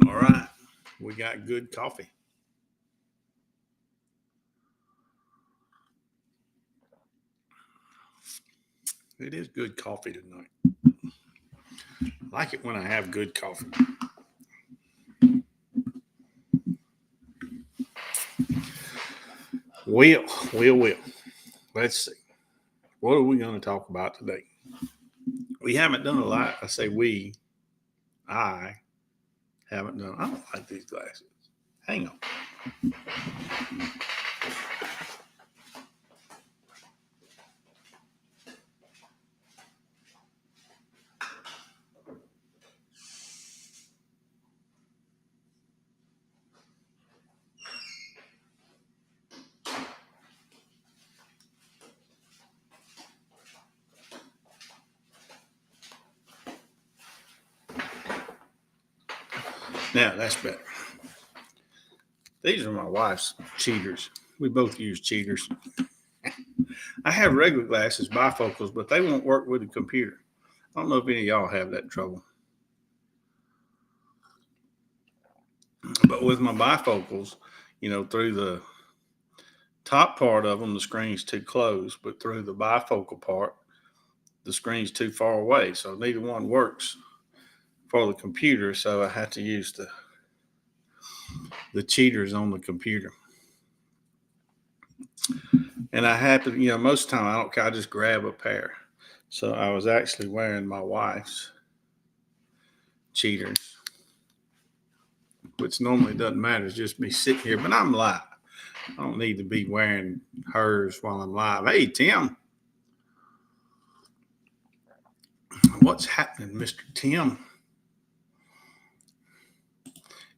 All right, we got good coffee. It is good coffee tonight. I like it when I have good coffee. Well, well. Let's see. What are we going to talk about today? We haven't done a lot. I say we. I haven't done. I don't like these glasses. Hang on. Now that's better. These are my wife's cheaters. We both use cheaters. I have regular glasses, bifocals, but they won't work with the computer. I don't know if any of y'all have that trouble. But with my bifocals, through the top part of them, the screen's too close, but through the bifocal part, the screen's too far away. So neither one works for the computer. So I have to use the cheaters on the computer. And I have to, most of the time I don't care. I just grab a pair. So I was actually wearing my wife's cheaters, which normally doesn't matter. It's just me sitting here, but I'm live. I don't need to be wearing hers while I'm live. Hey, Tim. What's happening, Mr. Tim?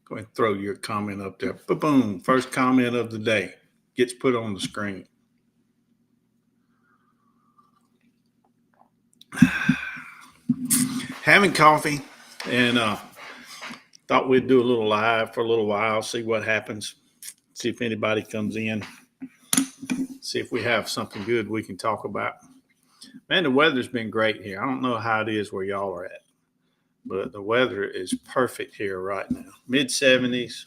Go ahead and throw your comment up there. Boom. First comment of the day gets put on the screen. Having coffee, and thought we'd do a little live for a little while, see what happens, see if anybody comes in, see if we have something good we can talk about. Man, the weather's been great here. I don't know how it is where y'all are at, but the weather is perfect here right now. Mid 70s,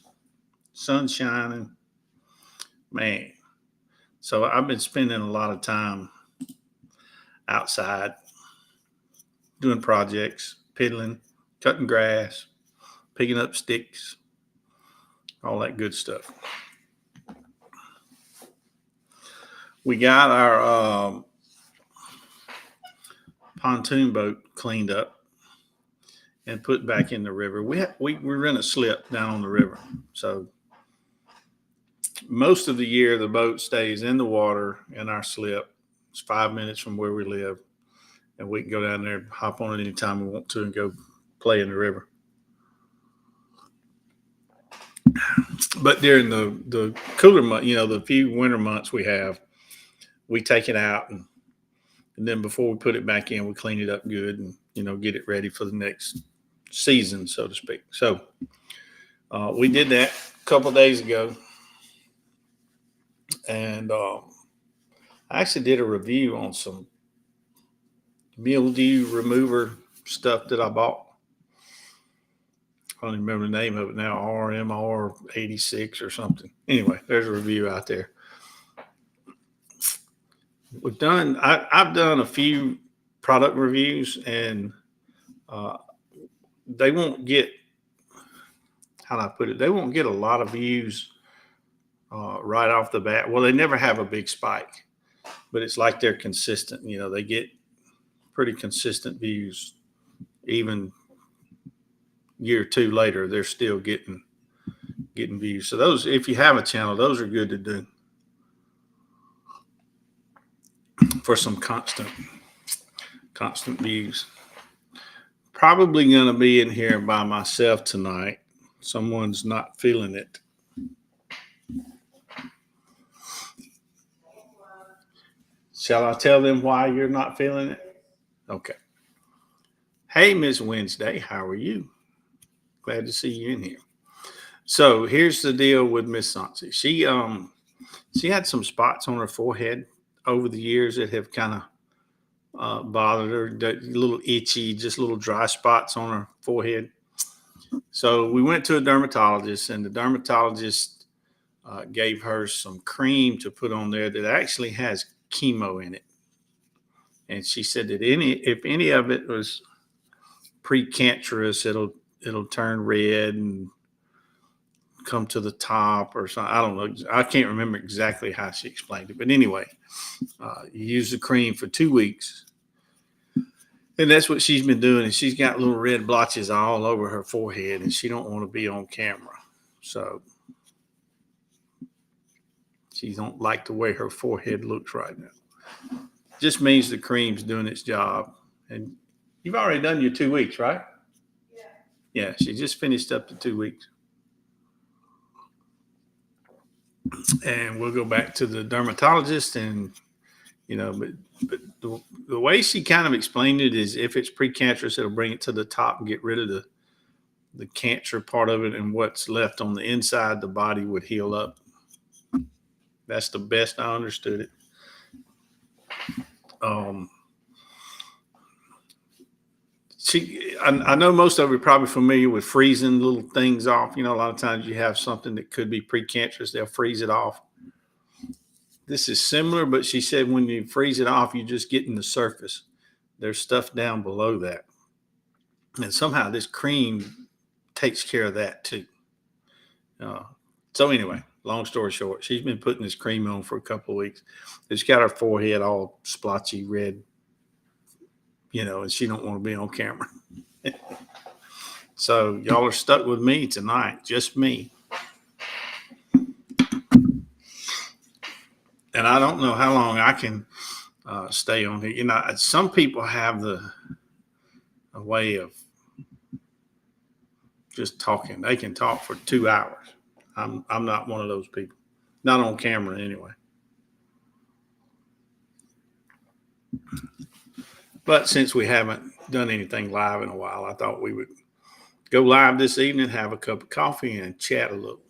sun shining. Man, so I've been spending a lot of time outside doing projects, piddling, cutting grass, picking up sticks, all that good stuff. We got our pontoon boat cleaned up and put back in the river. We rent a slip down on the river, so most of the year the boat stays in the water in our slip. It's 5 minutes from where we live, and we can go down there, hop on it anytime we want to, and go play in the river. But during the cooler month, the few winter months we have, we take it out, and then before we put it back in, we clean it up good and get it ready for the next season, so to speak. So we did that a couple of days ago, and I actually did a review on some mildew remover stuff that I bought. I don't even remember the name of it now, RMR 86 or something. Anyway, there's a review out there. I've done a few product reviews, and they won't get, how do I put it? They won't get a lot of views right off the bat. Well, they never have a big spike, but it's like they're consistent. They get pretty consistent views, even year or two later, they're still getting views. So those, if you have a channel, those are good to do for some constant views. Probably going to be in here by myself tonight. Someone's not feeling it. Shall I tell them why you're not feeling it? Okay. Hey, Miss Wednesday, how are you? Glad to see you in here. So here's the deal with Miss Sansi. She had some spots on her forehead over the years that have kind of bothered her. Little itchy, just little dry spots on her forehead. So we went to a dermatologist, and the dermatologist gave her some cream to put on there that actually has chemo in it. And she said that if any of it was precancerous, it'll turn red and come to the top or something. I don't know. I can't remember exactly how she explained it. But anyway, you use the cream for 2 weeks. And that's what she's been doing. And she's got little red blotches all over her forehead, and she don't want to be on camera. So she don't like the way her forehead looks right now. Just means the cream's doing its job. And you've already done your 2 weeks, right? Yeah, she just finished up the 2 weeks. And we'll go back to the dermatologist, and but the way she kind of explained it is, if it's precancerous, it'll bring it to the top and get rid of the cancer part of it, and what's left on the inside, the body would heal up. That's the best I understood it. I know most of you are probably familiar with freezing little things off. A lot of times you have something that could be precancerous, they'll freeze it off. This is similar, but she said when you freeze it off, you're just getting the surface. There's stuff down below that. And somehow this cream takes care of that too. So anyway, long story short, she's been putting this cream on for a couple of weeks. It's got her forehead all splotchy red, and she don't want to be on camera. So y'all are stuck with me tonight, just me. And I don't know how long I can stay on here. Some people have a way of just talking. They can talk for 2 hours. I'm not one of those people. Not on camera anyway. But since we haven't done anything live in a while, I thought we would go live this evening, have a cup of coffee, and chat a little.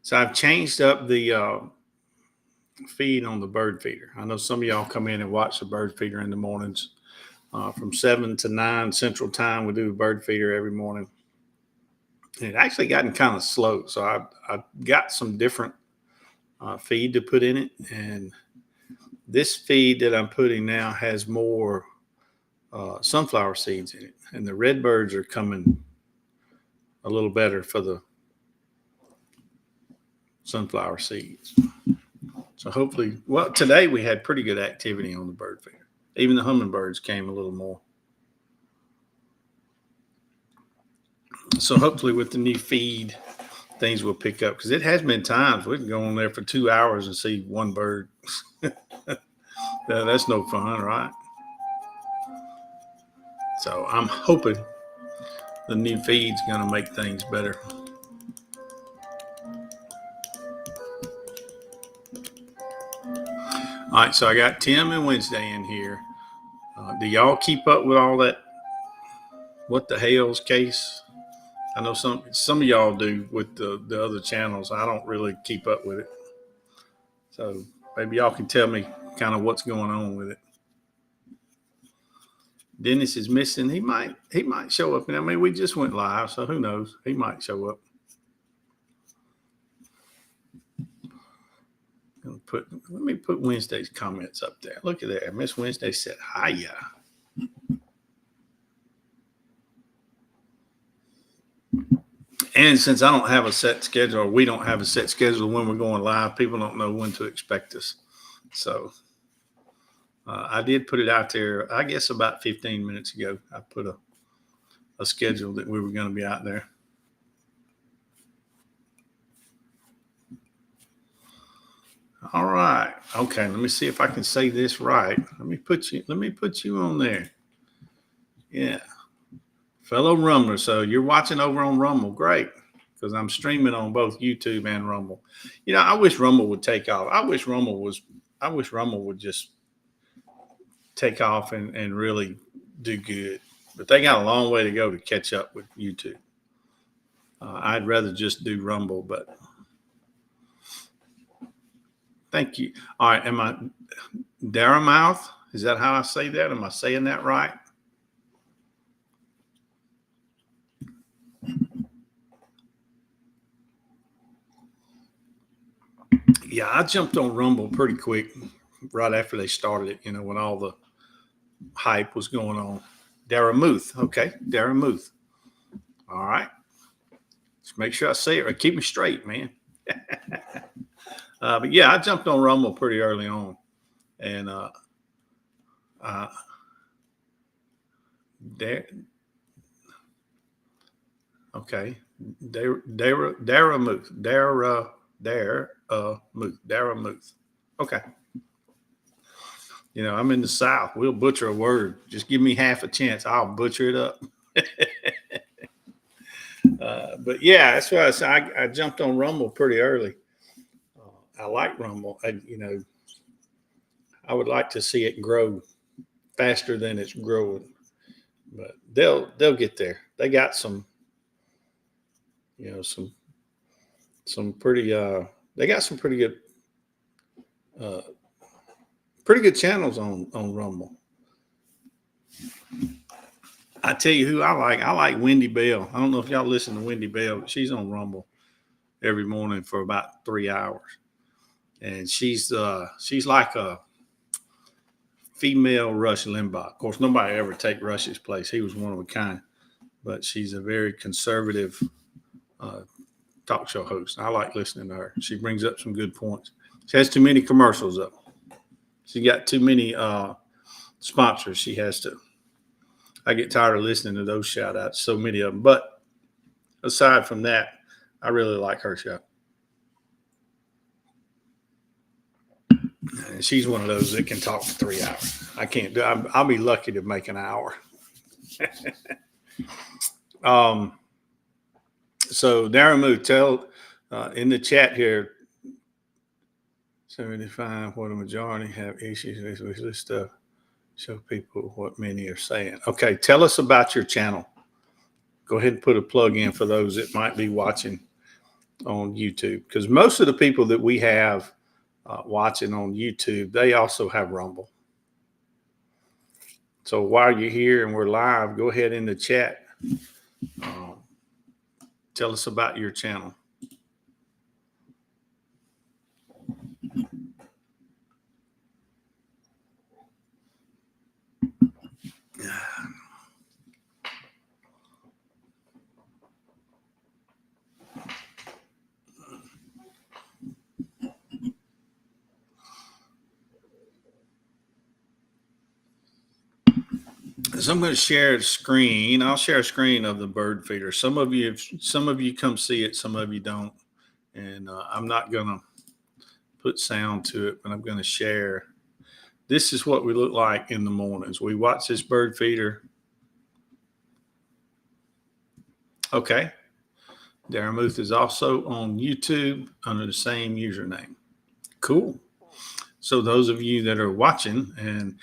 So I've changed up the feed on the bird feeder. I know some of y'all come in and watch the bird feeder in the mornings. From 7 to 9 Central Time, we do a bird feeder every morning. And it actually gotten kind of slow. So I got some different feed to put in it. And this feed that I'm putting now has more sunflower seeds in it. And the red birds are coming a little better for the sunflower seeds. So hopefully, today we had pretty good activity on the bird feeder. Even the hummingbirds came a little more. So hopefully with the new feed, things will pick up, because it has been times we can go on there for 2 hours and see one bird. That's no fun, right? So I'm hoping the new feed's going to make things better. All right, so I got Tim and Wednesday in here. Do y'all keep up with all that what the hell's case? I know some of y'all do with the other channels. I don't really keep up with it. So maybe y'all can tell me kind of what's going on with it. Dennis is missing. He might show up. And I mean, we just went live, so who knows? He might show up. Let me put Wednesday's comments up there. Look at that. Miss Wednesday said, hiya. And since I don't have a set schedule, or we don't have a set schedule when we're going live, people don't know when to expect us. So I did put it out there, I guess about 15 minutes ago. I put a schedule that we were going to be out there. All right. Okay. Let me see if I can say this right. Let me put you on there. Yeah. Fellow Rumbler. So you're watching over on Rumble. Great. Because I'm streaming on both YouTube and Rumble. I wish Rumble would take off. I wish Rumble would just take off and really do good. But they got a long way to go to catch up with YouTube. I'd rather just do Rumble, but thank you. All right. Am I Daramouth? Is that how I say that? Am I saying that right? Yeah, I jumped on Rumble pretty quick right after they started it, when all the hype was going on. Daramuth. Okay, Daramuth. All right. Just make sure I say it right. Keep me straight, man. But yeah, I jumped on Rumble pretty early on. And uh, there, okay. Daramuth. Daramuth. Okay. I'm in the South. We'll butcher a word. Just give me half a chance. I'll butcher it up. But yeah, that's why I jumped on Rumble pretty early. I like Rumble. I would like to see it grow faster than it's growing, but they'll get there. They got some, some pretty. They got some uh, pretty good channels on Rumble. I tell you who I like. I like Wendy Bell. I don't know if y'all listen to Wendy Bell, but she's on Rumble every morning for about 3 hours, and she's like a female Rush Limbaugh. Of course, nobody ever take Rush's place. He was one of a kind, but she's a very conservative talk show host. I like listening to her. She brings up some good points. She has too many commercials up. She got too many sponsors. She has to. I get tired of listening to those shout outs, so many of them. But aside from that, I really like her show. And she's one of those that can talk for 3 hours. I can't do. I'll be lucky to make an hour. So Daramu, tell in the chat here, 75, what a majority have issues with this stuff. Show people what many are saying. Okay, tell us about your channel. Go ahead and put a plug in for those that might be watching on YouTube, because most of the people that we have watching on YouTube, they also have Rumble. So while you're here and we're live, go ahead in the chat. Tell us about your channel. So I'm going to share a screen. I'll share a screen of the bird feeder. Some of you come see it, some of you don't. And I'm not going to put sound to it, but I'm going to share. This is what we look like in the mornings. We watch this bird feeder. Okay. Daramuth is also on YouTube under the same username. Cool. So those of you that are watching, and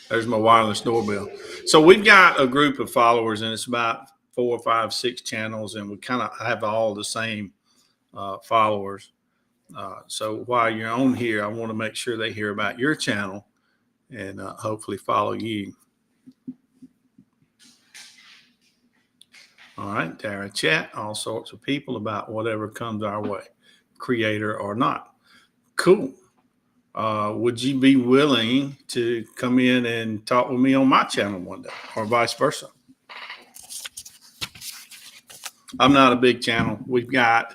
there's my wireless doorbell. So we've got a group of followers, and it's about 4, 5, 6 channels, and we kind of have all the same followers. So while you're on here, I want to make sure they hear about your channel and hopefully follow you. All right, Dara, chat all sorts of people about whatever comes our way, creator or not. Cool. Would you be willing to come in and talk with me on my channel one day, or vice versa? I'm not a big channel. We've got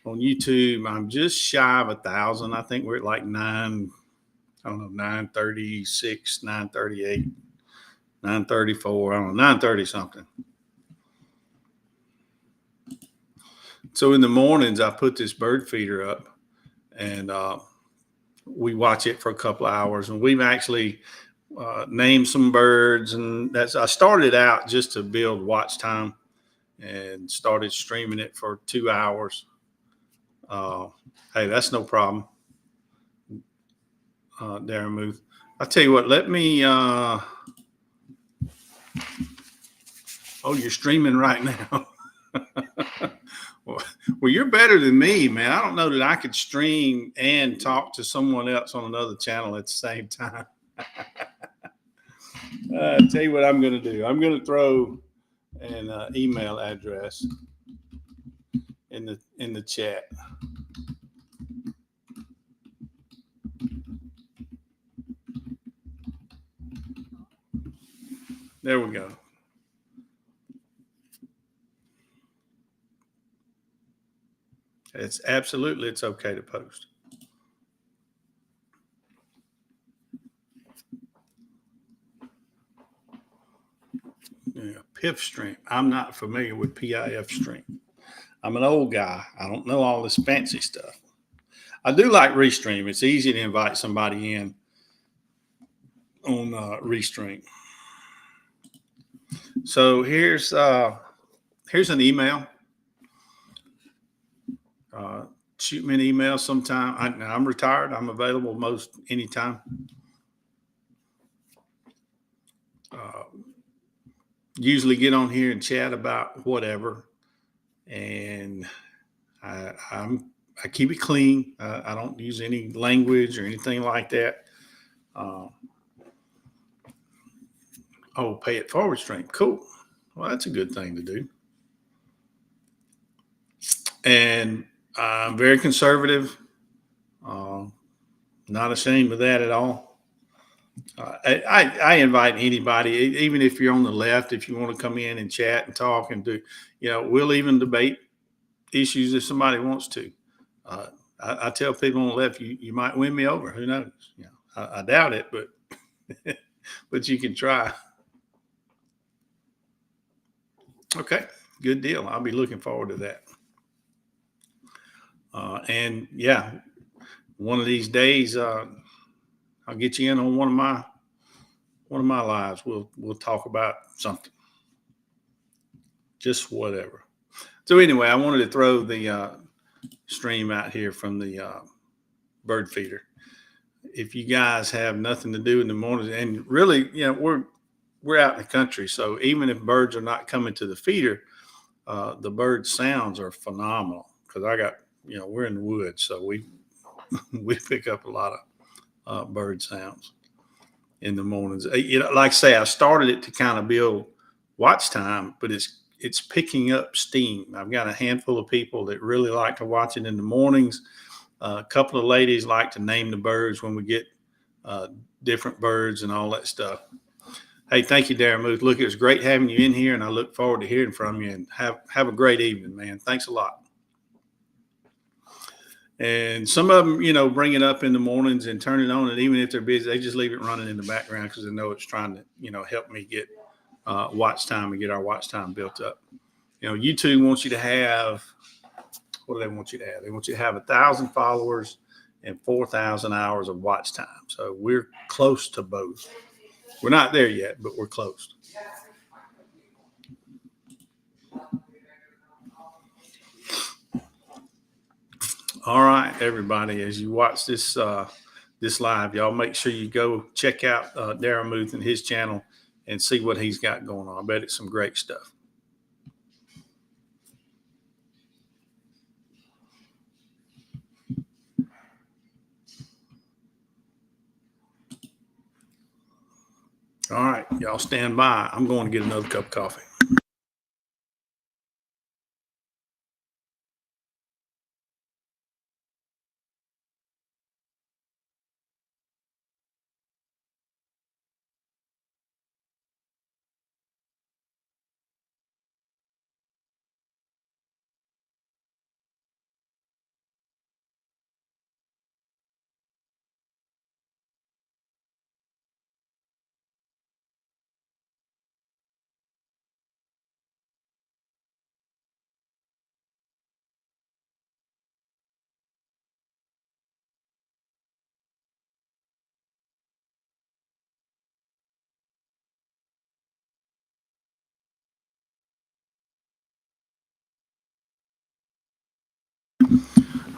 on YouTube, I'm just shy of 1,000. I think we're at like 936, 938, 934, I don't know, 930 something. So in the mornings, I put this bird feeder up, and we watch it for a couple of hours, and we've actually named some birds, and I started out just to build watch time and started streaming it for 2 hours. Hey, that's no problem. Daramuth, I'll tell you what, let me, oh, you're streaming right now. Well, you're better than me, man. I don't know that I could stream and talk to someone else on another channel at the same time. I'll tell you what I'm going to do. I'm going to throw an email address in the chat. There we go. It's okay to post. Yeah, PIF stream. I'm not familiar with PIF stream. I'm an old guy. I don't know all this fancy stuff. I do like Restream. It's easy to invite somebody in on Restream. So here's an email. Shoot me an email sometime. I'm retired. I'm available most anytime. Usually get on here and chat about whatever, and I keep it clean. I don't use any language or anything like that. Pay it forward stream. Cool. Well, that's a good thing to do. And I'm very conservative. Not ashamed of that at all. I invite anybody, even if you're on the left, if you want to come in and chat and talk and do, we'll even debate issues if somebody wants to. I tell people on the left, you might win me over. Who knows? I doubt it, but but you can try. Okay, good deal. I'll be looking forward to that. And yeah, one of these days, I'll get you in on one of my lives. We'll talk about something, just whatever. So anyway, I wanted to throw the stream out here from the bird feeder. If you guys have nothing to do in the morning, and really, we're out in the country, so even if birds are not coming to the feeder, the bird sounds are phenomenal. Because we're in the woods, so we pick up a lot of bird sounds in the mornings. Like I say, I started it to kind of build watch time, but it's picking up steam. I've got a handful of people that really like to watch it in the mornings. A couple of ladies like to name the birds when we get different birds and all that stuff. Hey, thank you, Darren Muth. Look, it was great having you in here, and I look forward to hearing from you. And have a great evening, man. Thanks a lot. And some of them, bring it up in the mornings and turn it on. And even if they're busy, they just leave it running in the background because they know it's trying to, help me get watch time and get our watch time built up. YouTube wants you to have, what do they want you to have? They want you to have 1,000 followers and 4,000 hours of watch time. So we're close to both. We're not there yet, but we're close. All right, everybody, as you watch this live, y'all make sure you go check out Darren Muth and his channel and see what he's got going on. I bet it's some great stuff. All right, y'all stand by. I'm going to get another cup of coffee.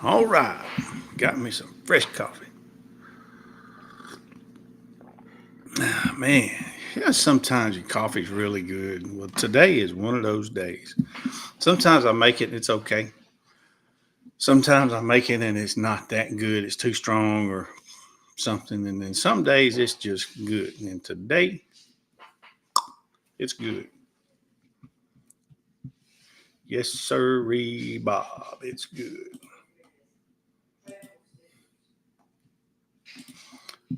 All right, got me some fresh coffee. Man, sometimes your coffee's really good. Well, today is one of those days. Sometimes I make it and it's okay. Sometimes I make it and it's not that good. It's too strong or something. And then some days it's just good. And today it's good. Yes, sirree, Bob. It's good.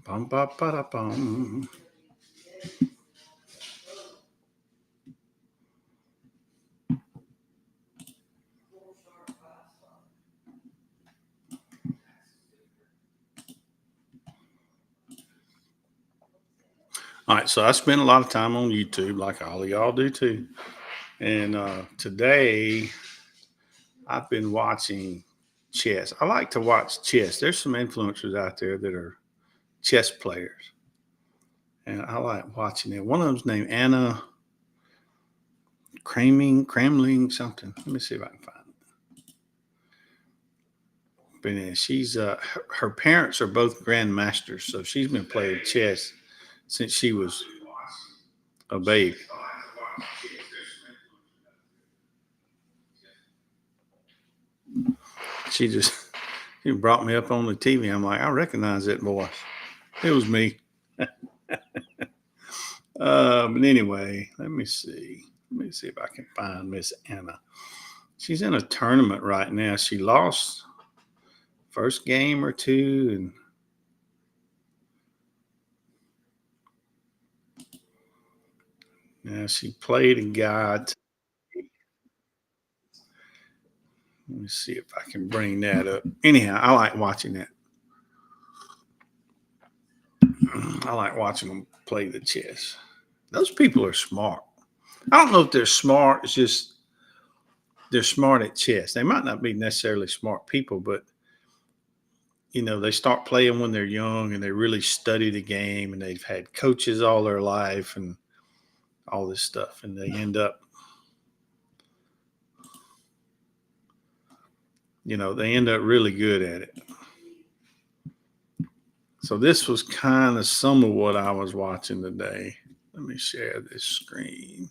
Bum, ba, ba, da, bum. All right, so I spend a lot of time on YouTube, like all of y'all do too. And today I've been watching chess. I like to watch chess. There's some influencers out there that are chess players, and I like watching it. One of them's named Anna Cramling something. Let me see if I can find it. But yeah, she's her parents are both grandmasters, so she's been playing chess since she was a baby. She just he brought me up on the TV. I'm like, I recognize that voice. It was me. But anyway, let me see. Let me see if I can find Miss Anna. She's in a tournament right now. She lost first game or two, and now she played a guy. Let me see if I can bring that up. Anyhow, I like watching that. I like watching them play the chess. Those people are smart. I don't know if they're smart. It's just they're smart at chess. They might not be necessarily smart people, but they start playing when they're young and they really study the game and they've had coaches all their life and all this stuff. And they end up really good at it. So this was kind of some of what I was watching today. Let me share this screen.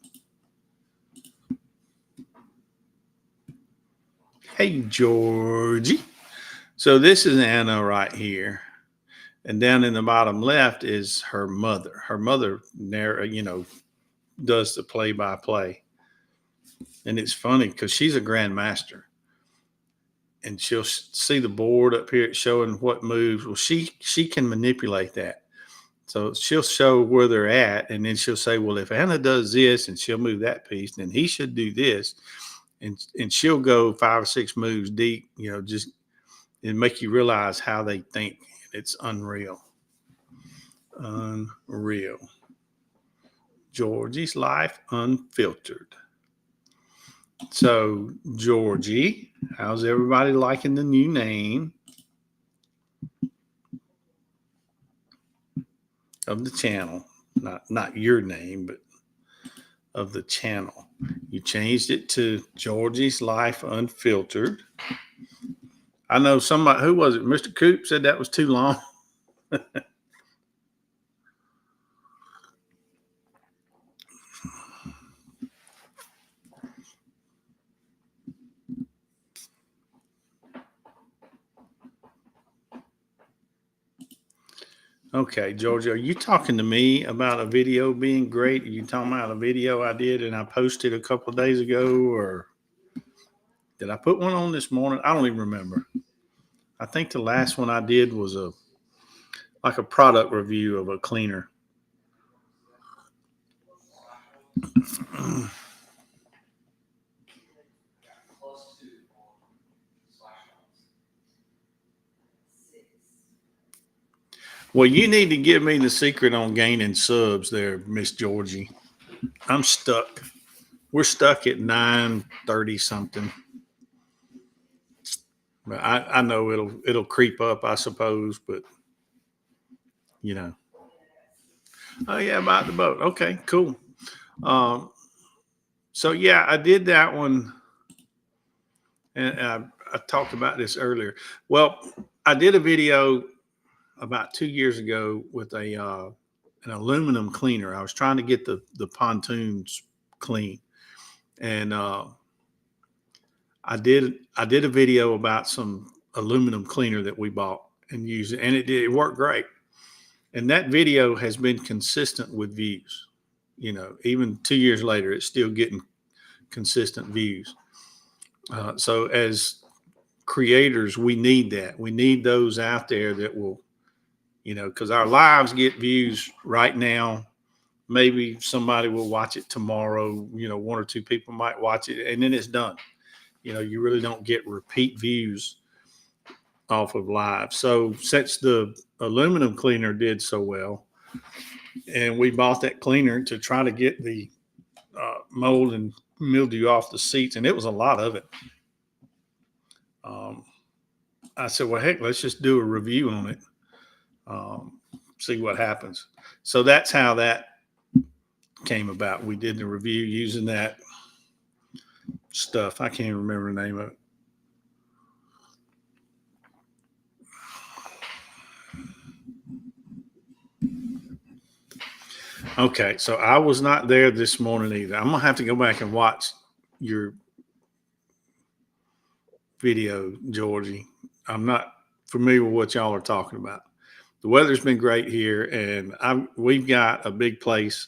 Hey, Georgie. So this is Anna right here. And down in the bottom left is her mother. Her mother, does the play by play. And it's funny because she's a grandmaster. And she'll see the board up here showing what moves. Well, she can manipulate that. So she'll show where they're at, and then she'll say, well, if Anna does this and she'll move that piece, then he should do this. And she'll go 5 or 6 moves deep, just and make you realize how they think. It's unreal. Unreal. Georgie's Life Unfiltered. So, Georgie, how's everybody liking the new name of the channel? Not your name, but of the channel. You changed it to Georgie's Life Unfiltered. I know somebody, who was it? Mr. Coop said that was too long. Okay, Georgia, are you talking to me about a video being great? Are you talking about a video I did and I posted a couple of days ago, or did I put one on this morning? I don't even remember. I think the last one I did was a product review of a cleaner. Well, you need to give me the secret on gaining subs there, Miss Georgie. I'm stuck. We're stuck at 930 something. But I know it'll creep up, I suppose, but you know. Oh yeah, about the boat. Okay, cool. Um, so yeah, I did that one, and I talked about this earlier. Well, I did a video about 2 years ago with an aluminum cleaner. I was trying to get the pontoons clean, and I did a video about some aluminum cleaner that we bought and used it, and it worked great. And that video has been consistent with views. Even 2 years later, it's still getting consistent views. So as creators, we need that. We need those out there that will, because our lives get views right now. Maybe somebody will watch it tomorrow. One or two people might watch it, and then it's done. You really don't get repeat views off of live. So since the aluminum cleaner did so well, and we bought that cleaner to try to get the mold and mildew off the seats, and it was a lot of it. I said, well, heck, let's just do a review on it, see what happens. So that's how that came about. We did the review using that stuff. I can't remember the name of it. Okay, so I was not there this morning either. I'm gonna have to go back and watch your video, Georgie. I'm not familiar with what y'all are talking about. The weather's been great here, and we've got a big place.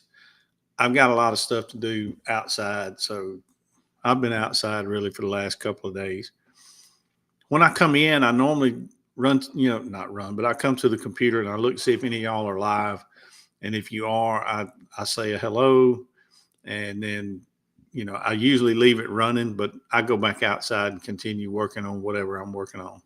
I've got a lot of stuff to do outside, so I've been outside really for the last couple of days. When I come in, I normally run, not run, but I come to the computer and I look to see if any of y'all are live. And if you are, I say a hello, and then, I usually leave it running, but I go back outside and continue working on whatever I'm working on.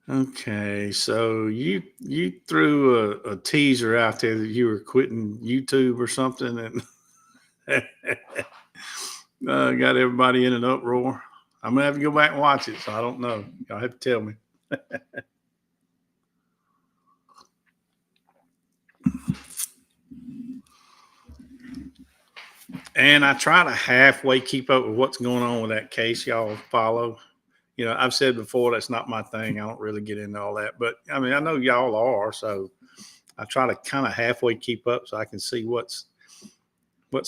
Okay, so you threw a teaser out there that you were quitting YouTube or something, and got everybody in an uproar. I'm gonna have to go back and watch it, so I don't know. Y'all have to tell me. And I try to halfway keep up with what's going on with that case y'all follow. I've said before that's not my thing. I don't really get into all that, but I mean, I know y'all are, so I try to kind of halfway keep up so I can see what's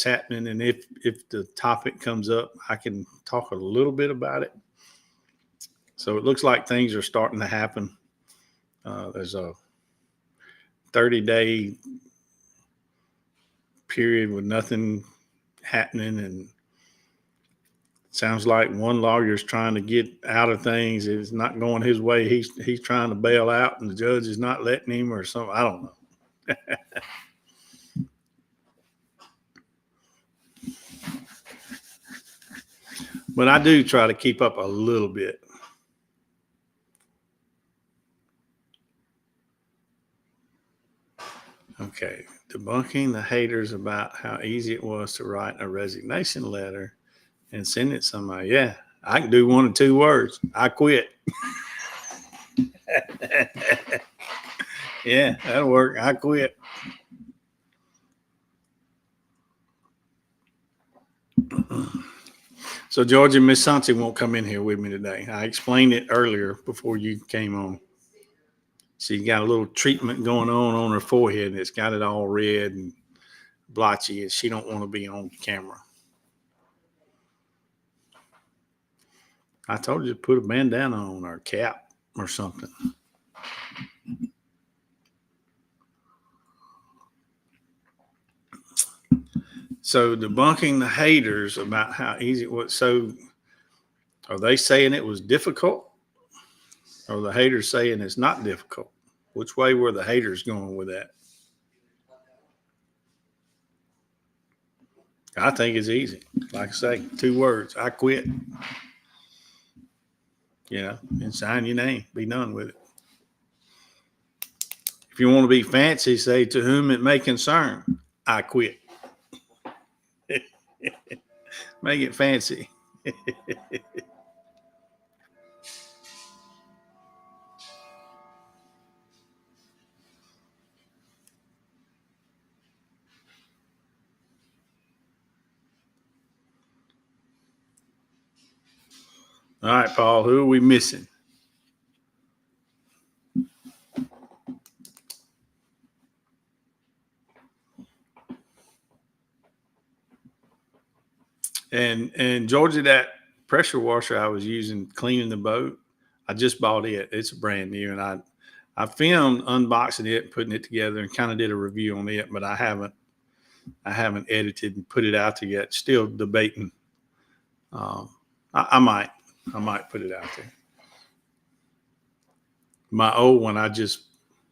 happening, and if the topic comes up, I can talk a little bit about it. So it looks like things are starting to happen. There's a 30-day period with nothing happening, and sounds like one lawyer's trying to get out of things. It's not going his way. He's trying to bail out, and the judge is not letting him, or something. I don't know. But I do try to keep up a little bit. Okay, debunking the haters about how easy it was to write a resignation letter and send it somebody. Yeah, I can do 1 or 2 words. I quit. Yeah, that'll work. I quit. So Georgia, Miss Santi won't come in here with me today. I explained it earlier before you came on. She's got a little treatment going on her forehead, and it's got it all red and blotchy, and she don't want to be on camera. I told you to put a bandana on, or cap or something. So debunking the haters about how easy it was. So are they saying it was difficult, or the haters saying it's not difficult? Which way were the haters going with that? I think it's easy. Like I say, 2 words. I quit. And sign your name. Be done with it. If you want to be fancy, say, to whom it may concern, I quit. Make it fancy. All right, Paul, who are we missing? And Georgia, that pressure washer I was using cleaning the boat, I just bought it. It's brand new, and I filmed unboxing it, putting it together, and kind of did a review on it, but I haven't edited and put it out there yet. Still debating. Um, I might put it out there. My old one I just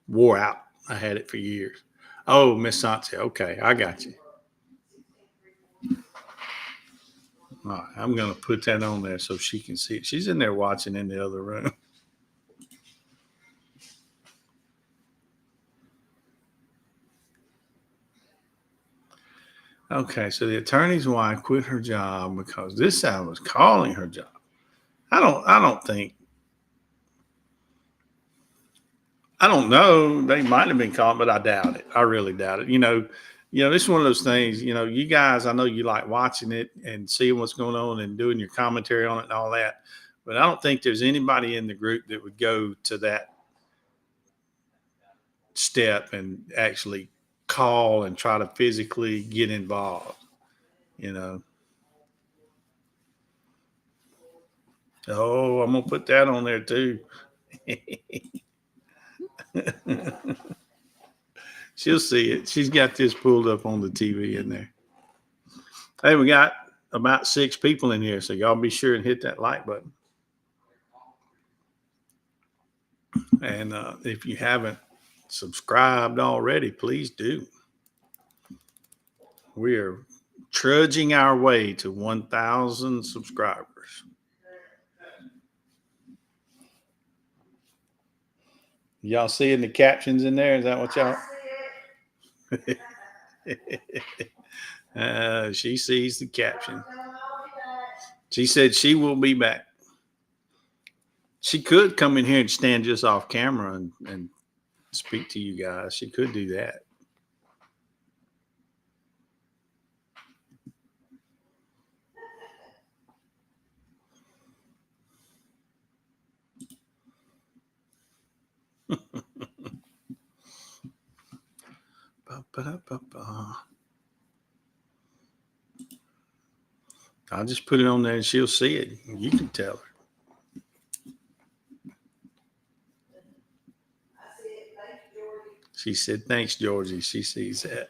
wore out. I had it for years. Oh, Miss Santi. Okay, I got you. All right, I'm gonna put that on there so she can see it. She's in there watching in the other room. Okay, so the attorney's wife quit her job because this side was calling her job. I don't know. They might have been calling, but I doubt it. I really doubt it. This is one of those things, you guys, I know you like watching it and seeing what's going on and doing your commentary on it and all that. But I don't think there's anybody in the group that would go to that step and actually call and try to physically get involved, you know. Oh, I'm gonna put that on there too. She'll see it. She's got this pulled up on the TV in there. Hey, we got about 6 people in here, so y'all be sure and hit that like button. And if you haven't subscribed already, please do. We are trudging our way to 1,000 subscribers. Y'all seeing the captions in there? Is that what y'all? She sees the caption. She said she will be back. She could come in here and stand just off camera and speak to you guys. She could do that. I'll just put it on there and she'll see it. You can tell her. She said, "Thanks, Georgie." She sees that.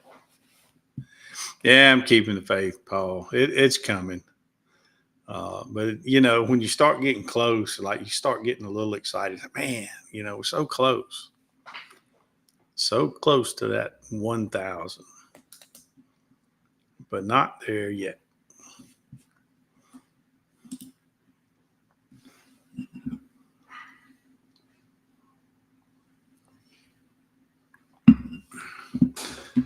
Yeah, I'm keeping the faith, Paul. It's coming. But when you start getting close, like you start getting a little excited, man, we're so close to that 1,000, but not there yet.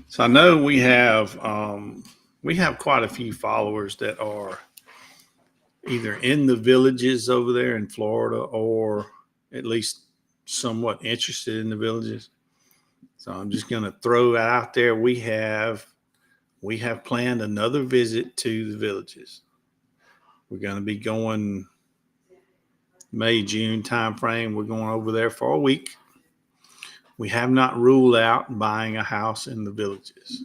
So I know we have quite a few followers that are either in the villages over there in Florida or at least somewhat interested in the villages. So I'm just going to throw that out there. We have planned another visit to the villages. We're going to be going May, June timeframe. We're going over there for a week. We have not ruled out buying a house in the villages.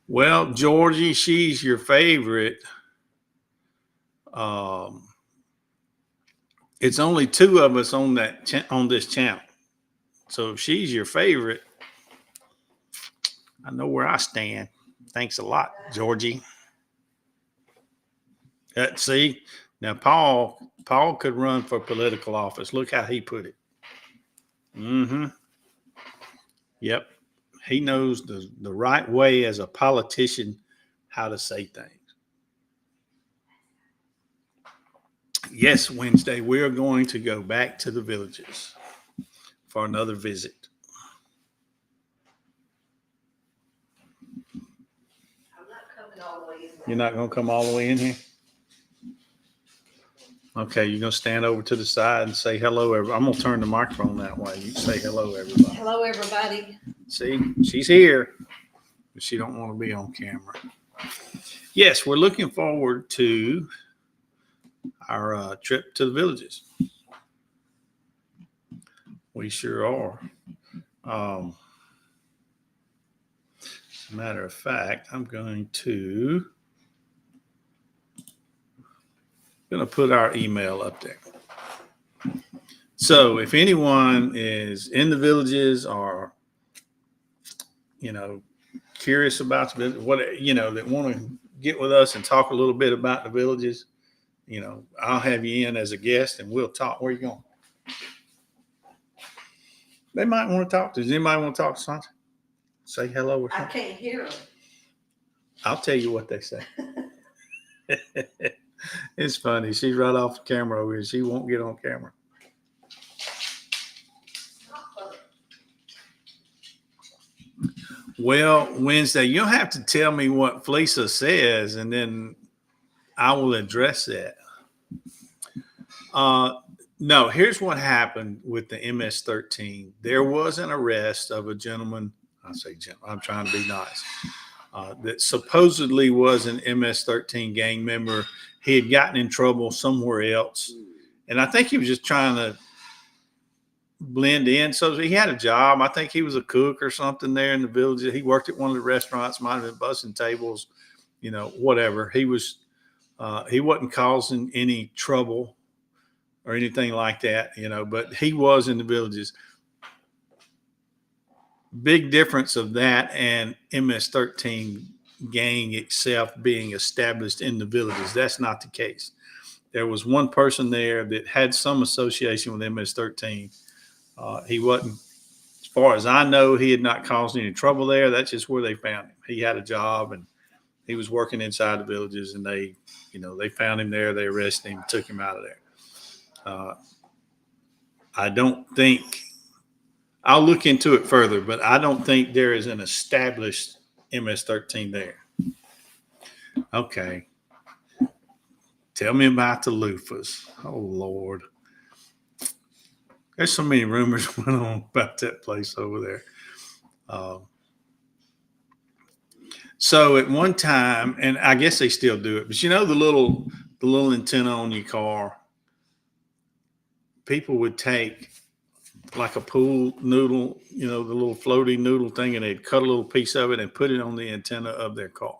Well, Georgie, she's your favorite. It's only 2 of us on this channel. So if she's your favorite, I know where I stand. Thanks a lot, Georgie. See, now Paul could run for political office. Look how he put it. Mm-hmm. Yep. He knows the right way as a politician how to say things. Yes, Wednesday, we are going to go back to the villages for another visit. You're not going to come all the way in here? Okay, you're going to stand over to the side and say hello. I'm going to turn the microphone that way. You say hello, everybody. Hello, everybody. See, she's here, but she don't want to be on camera. Yes, we're looking forward to our trip to the villages. We sure are. As a matter of fact, I'm going to going to put our email up there. So if anyone is in the villages or, curious about the village, that want to get with us and talk a little bit about the villages, I'll have you in as a guest and we'll talk. Where are you going? They might want to talk. Does anybody want to talk to Sansa? Say hello or something? I can't hear them. I'll tell you what they say. It's funny. She's right off the camera over here. She won't get on camera. Well, Wednesday, you'll have to tell me what Fleesa says, and then I will address that. No, here's what happened with the MS-13. There was an arrest of a gentleman. I say gentleman. I'm trying to be nice. That supposedly was an MS-13 gang member. He had gotten in trouble somewhere else, and I think he was just trying to blend in. So he had a job. I think he was a cook or something there in the village. He worked at one of the restaurants, might have been bussing tables, whatever. He wasn't causing any trouble or anything like that, but he was in the villages. Big difference of that and MS-13 gang itself being established in the villages. That's not the case. There was one person there that had some association with MS-13. He wasn't, as far as I know, he had not caused any trouble there. That's just where they found him. He had a job and he was working inside the villages, and they found him there. They arrested him, took him out of there. I don't think, I'll look into it further, but I don't think there is an established MS-13 there. Okay. Tell me about the loofahs. Oh, Lord. There's so many rumors going on about that place over there. So at one time, and I guess they still do it, but the little antenna on your car, people would take like a pool noodle, the little floaty noodle thing, and they'd cut a little piece of it and put it on the antenna of their car.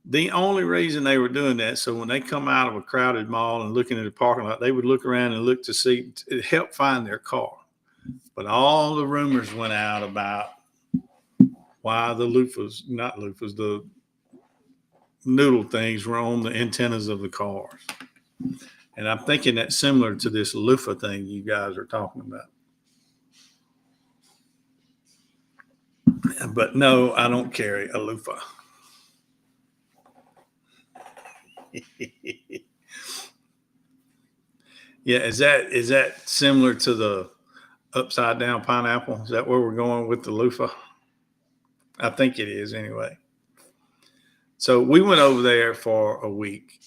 The only reason they were doing that, so when they come out of a crowded mall and looking at a parking lot, they would look around and look to see, it helped find their car. But all the rumors went out about why the the noodle things were on the antennas of the cars. And I'm thinking that's similar to this loofah thing you guys are talking about. But no, I don't carry a loofah. Yeah, is that similar to the upside down pineapple? Is that where we're going with the loofah? I think it is anyway. So we went over there for a week,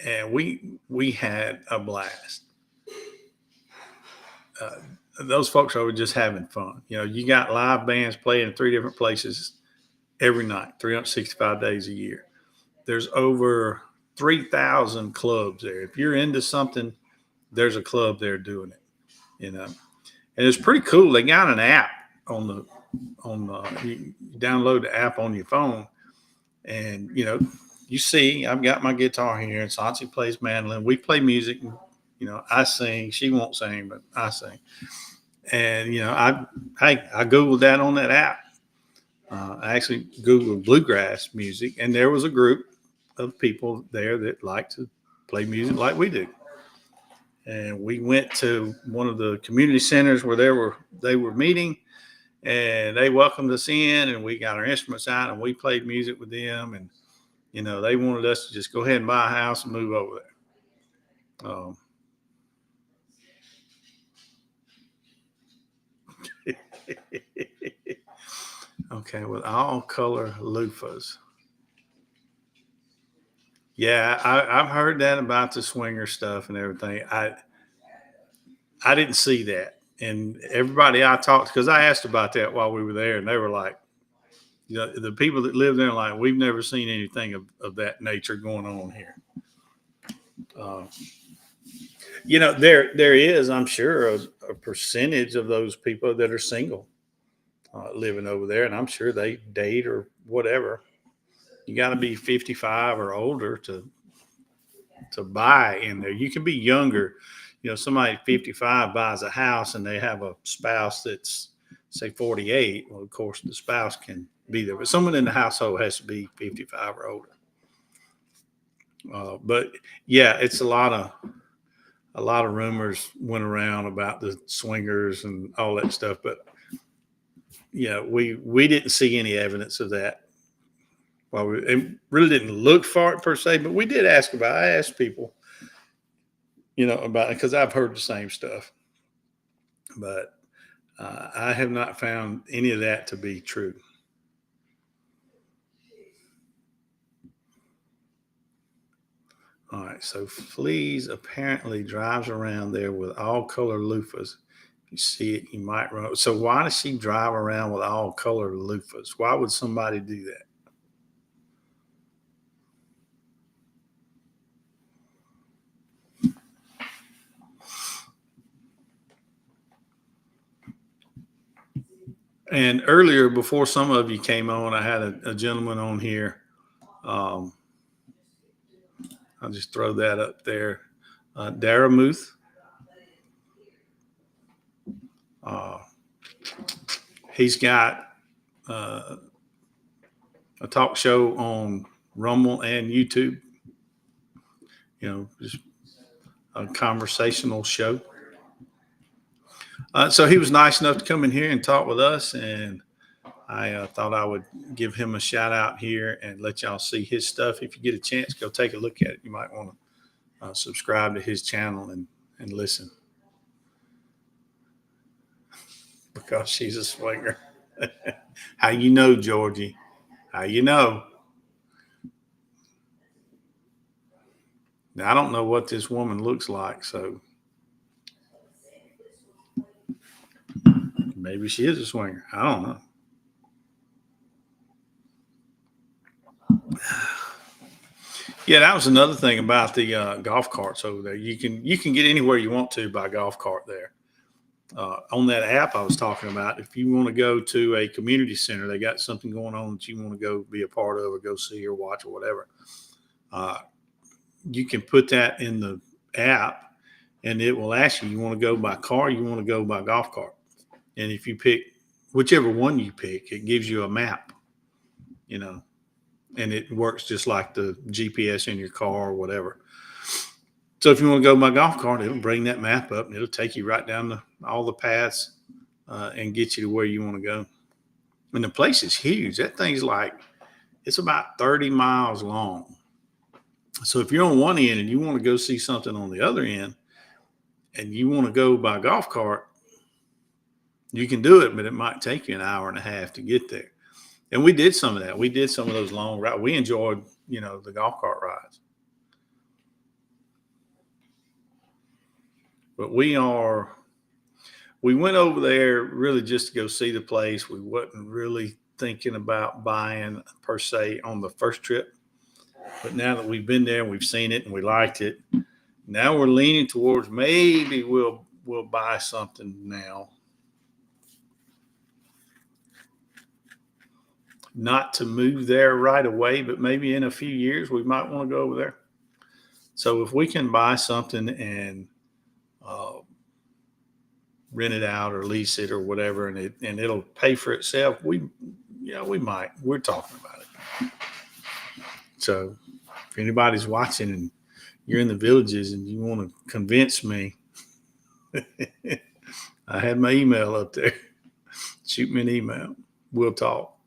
and we had a blast. Those folks are just having fun. You got live bands playing in 3 different places every night, 365 days a year. There's over 3,000 clubs there. If you're into something, there's a club there doing it, and it's pretty cool. They got an app you download the app on your phone, and you see, I've got my guitar here, and Sansi plays mandolin. We play music, and I sing. She won't sing, but I sing. And I googled that on that app. I actually googled bluegrass music, and there was a group of people there that like to play music like we do. And we went to one of the community centers where they were meeting, and they welcomed us in, and we got our instruments out, and we played music with them. And they wanted us to just go ahead and buy a house and move over there. Okay, with all color loofahs. Yeah, I've heard that about the swinger stuff and everything. I didn't see that. And everybody I talked to, because I asked about that while we were there, and they were like, the people that live there are like, we've never seen anything of that nature going on here. There is, I'm sure, a percentage of those people that are single living over there, and I'm sure they date or whatever. You got to be 55 or older to to buy in there. You can be younger. Somebody 55 buys a house and they have a spouse that's say 48. Well, of course, the spouse can be there, but someone in the household has to be 55 or older. But yeah, it's a lot of rumors went around about the swingers and all that stuff. But yeah, we didn't see any evidence of that. Well, it really didn't look for it per se, but we did ask about it. I asked people, about it because I've heard the same stuff. But I have not found any of that to be true. All right, so Fleas apparently drives around there with all color loofahs. If you see it, you might run. So why does she drive around with all color loofahs? Why would somebody do that? And earlier, before some of you came on, I had a gentleman on here. Um, I'll just throw that up there. Daramuth. He's got uh, a talk show on Rumble and YouTube. Just a conversational show. So he was nice enough to come in here and talk with us, and I thought I would give him a shout out here and let y'all see his stuff. If you get a chance, go take a look at it. You might want to subscribe to his channel and listen, because she's a swinger. How you know, Georgie? How you know? Now, I don't know what this woman looks like, so maybe she is a swinger. I don't know. Yeah, that was another thing about the golf carts over there. You can get anywhere you want to by golf cart there. On that app I was talking about, if you want to go to a community center, they got something going on that you want to go be a part of or go see or watch or whatever. You can put that in the app, and it will ask you, you want to go by car, you want to go by golf cart. And if you pick whichever one you pick, it gives you a map, and it works just like the GPS in your car or whatever. So if you want to go by golf cart, it'll bring that map up and it'll take you right down all the paths and get you to where you want to go. And the place is huge. That thing's it's about 30 miles long. So if you're on one end and you want to go see something on the other end and you want to go by golf cart, you can do it, but it might take you an hour and a half to get there. And we did some of that. We did some of those long rides. We enjoyed, the golf cart rides. But we went over there really just to go see the place. We wasn't really thinking about buying per se on the first trip. But now that we've been there and we've seen it and we liked it, now we're leaning towards maybe we'll buy something now. Not to move there right away, but maybe in a few years we might want to go over there. So if we can buy something and rent it out or lease it or whatever, and it'll pay for itself, we might. We're talking about it. So if anybody's watching and you're in the Villages and you want to convince me, I had my email up there. Shoot me an email. We'll talk.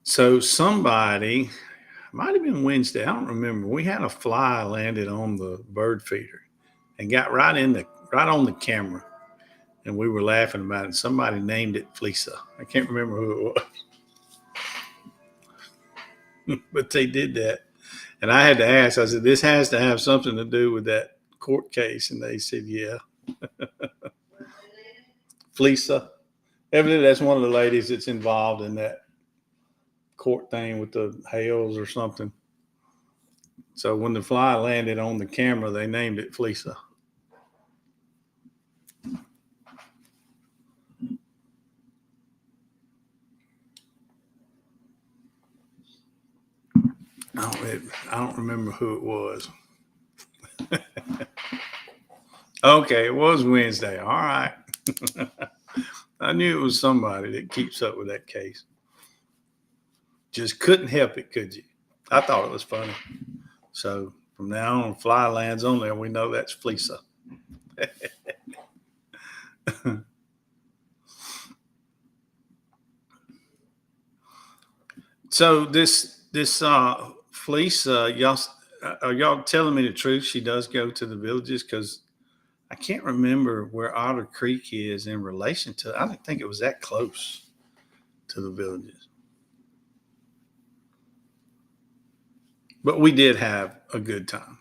So somebody, might have been Wednesday, I don't remember. We had a fly landed on the bird feeder and got right on the camera, and we were laughing about it. Somebody named it Fleesa. I can't remember who it was, but they did that, and I had to ask. I said, "This has to have something to do with that court case," and they said, "Yeah." Fleesa. Evidently, that's one of the ladies that's involved in that court thing with the Hales or something. So when the fly landed on the camera, they named it Fleesa. I don't remember who it was. Okay, it was Wednesday. All right. I knew it was somebody that keeps up with that case. Just couldn't help it, could you? I thought it was funny. So from now on, fly lands on there, we know that's Fleesa. So this Fleesa, y'all are y'all telling me the truth? She does go to the villages because I can't remember where Otter Creek is in relation to. I didn't think it was that close to the villages, but we did have a good time.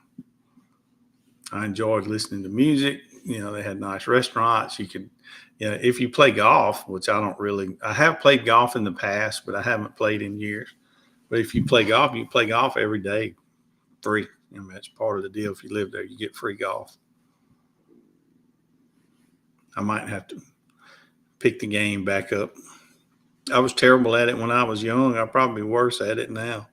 I enjoyed listening to music. They had nice restaurants. You could, if you play golf, which I don't really, I have played golf in the past, but I haven't played in years. But if you play golf, you play golf every day free. That's part of the deal. If you live there, you get free golf. I might have to pick the game back up. I was terrible at it when I was young. I'm probably worse at it now.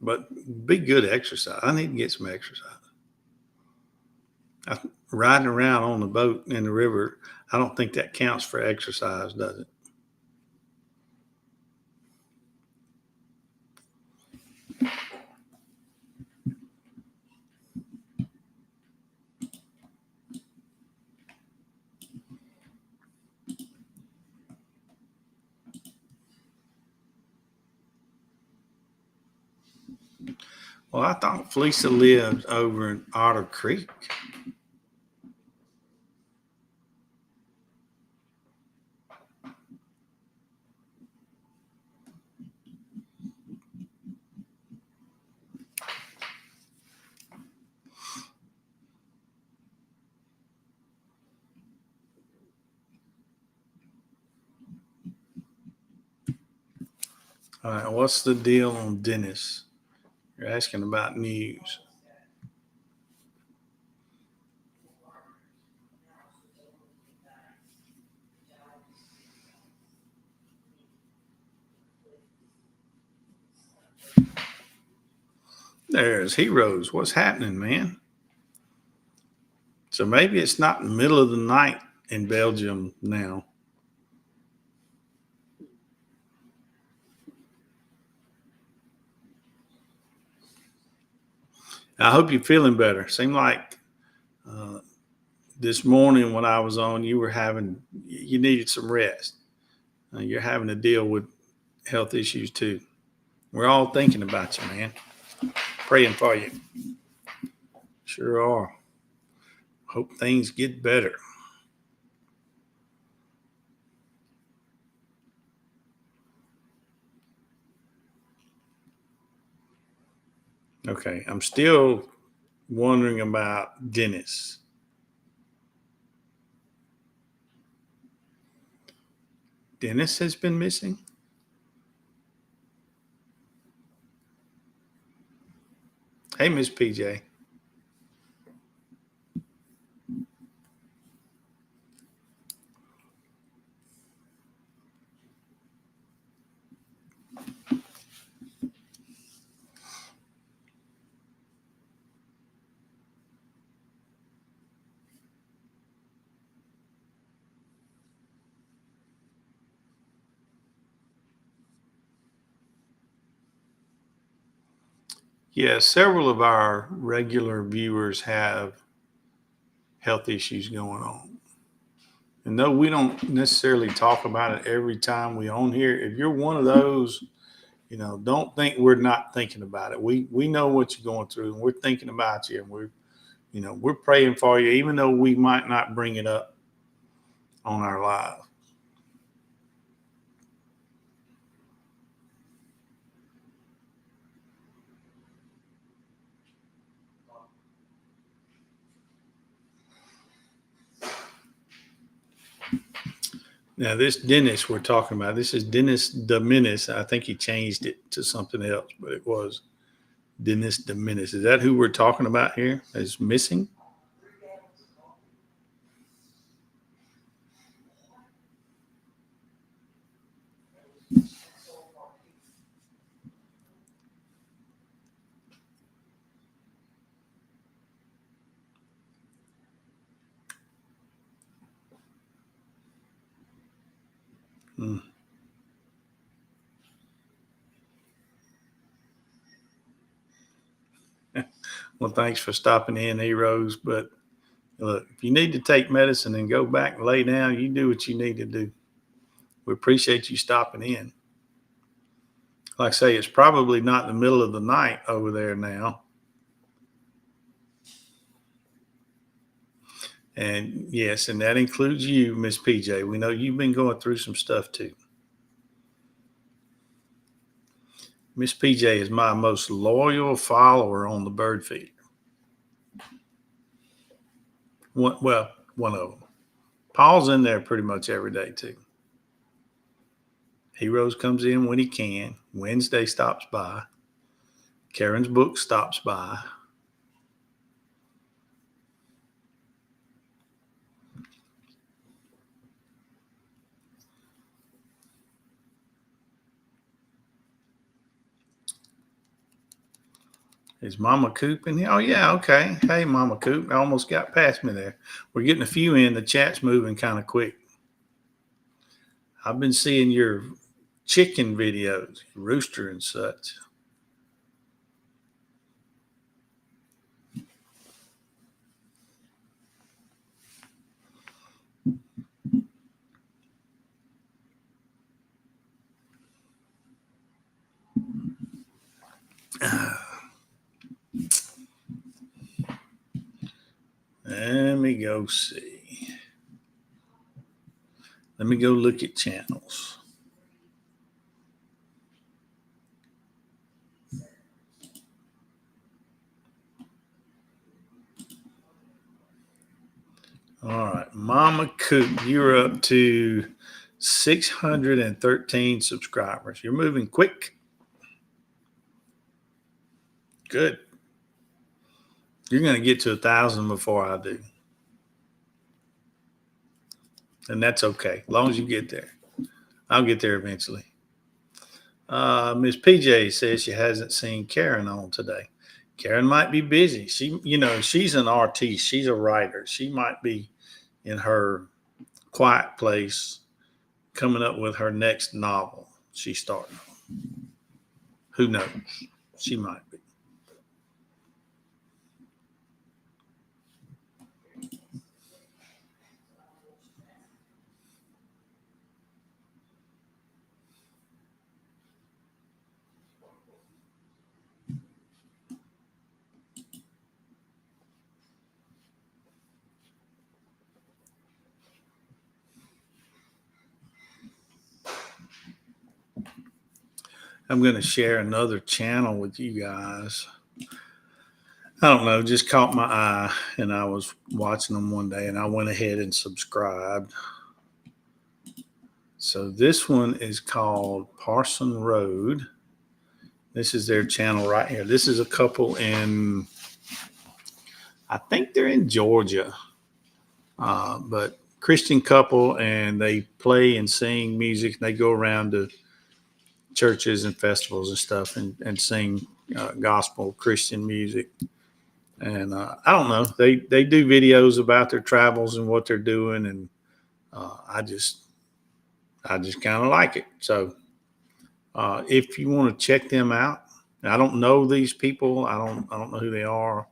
But be good exercise. I need to get some exercise. Riding around on the boat in the river, I don't think that counts for exercise, does it? Well, I thought Felicia lived over in Otter Creek. All right, what's the deal on Dennis? You're asking about news. There's Heroes. What's happening, man? So maybe it's not the middle of the night in Belgium now. I hope you're feeling better. Seemed like uh, this morning when I was on, you needed some rest. You're having to deal with health issues too. We're all thinking about you, man. Praying for you. Sure are. Hope things get better. Okay, I'm still wondering about Dennis. Dennis has been missing? Hey, Miss PJ. Yeah, several of our regular viewers have health issues going on. And though we don't necessarily talk about it every time we on here, if you're one of those, don't think we're not thinking about it. We know what you're going through, and we're thinking about you, and we're praying for you, even though we might not bring it up on our live. Now, this Dennis we're talking about, this is Dennis Dominis. I think he changed it to something else, but it was Dennis Dominis. Is that who we're talking about here? Is missing? Well, thanks for stopping in, Heroes. But look, if you need to take medicine and go back and lay down, you do what you need to do. We appreciate you stopping in. Like I say, it's probably not the middle of the night over there now. And yes, and that includes you, Miss PJ. We know you've been going through some stuff too. Miss PJ is my most loyal follower on the bird feeder. One of them. Paul's in there pretty much every day too. Heroes comes in when he can. Wednesday stops by. Karen's book stops by. Is Mama Coop in here? Oh, yeah, okay. Hey, Mama Coop. I almost got past me there. We're getting a few in. The chat's moving kind of quick. I've been seeing your chicken videos, rooster and such. Let me go see. Let me go look at channels. All right, Mama Coop, you're up to 613 subscribers. You're moving quick. Good. You're going to get to 1,000 before I do. And that's okay, as long as you get there. I'll get there eventually. Miss PJ says she hasn't seen Karen on today. Karen might be busy. She's an artiste. She's a writer. She might be in her quiet place coming up with her next novel she's starting. Who knows? She might be. I'm going to share another channel with you guys. I don't know, just caught my eye, and I was watching them one day, and I went ahead and subscribed. So this one is called Parson Road. This is their channel right here. This is a couple in, I think they're in Georgia, but Christian couple, and they play and sing music. They go around to churches and festivals and stuff and sing gospel Christian music. And I don't know, they do videos about their travels and what they're doing, and I just kind of like it. So if you want to check them out, I don't know these people. I don't know who they are,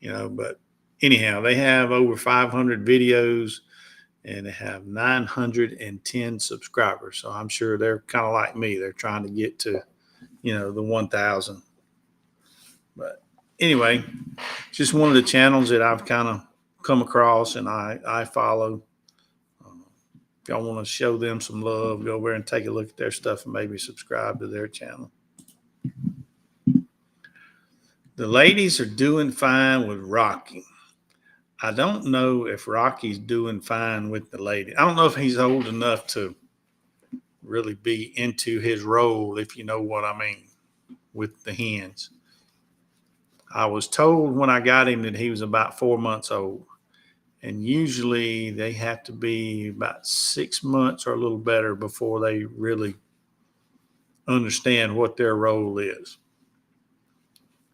but anyhow, they have over 500 videos and they have 910 subscribers. So I'm sure they're kind of like me. They're trying to get to, the 1,000. But anyway, just one of the channels that I've kind of come across and I follow. If y'all want to show them some love, go over and take a look at their stuff and maybe subscribe to their channel. The ladies are doing fine with Rocky. I don't know if Rocky's doing fine with the lady. I don't know if he's old enough to really be into his role, if you know what I mean, with the hens. I was told when I got him that he was about 4 months old. And usually they have to be about 6 months or a little better before they really understand what their role is.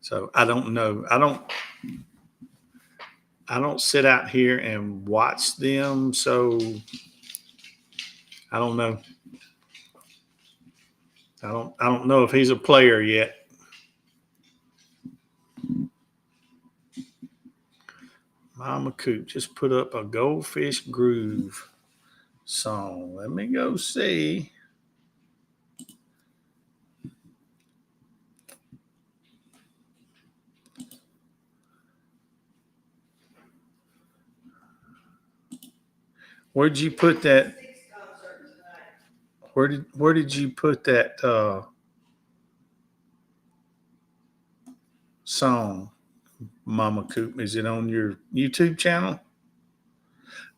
So I don't know. I don't sit out here and watch them. So I don't know. I don't know if he's a player yet. Mama Coop just put up a Goldfish Groove song. Let me go see. Where'd you put that? Where did you put that song, Mama Coop? Is it on your YouTube channel?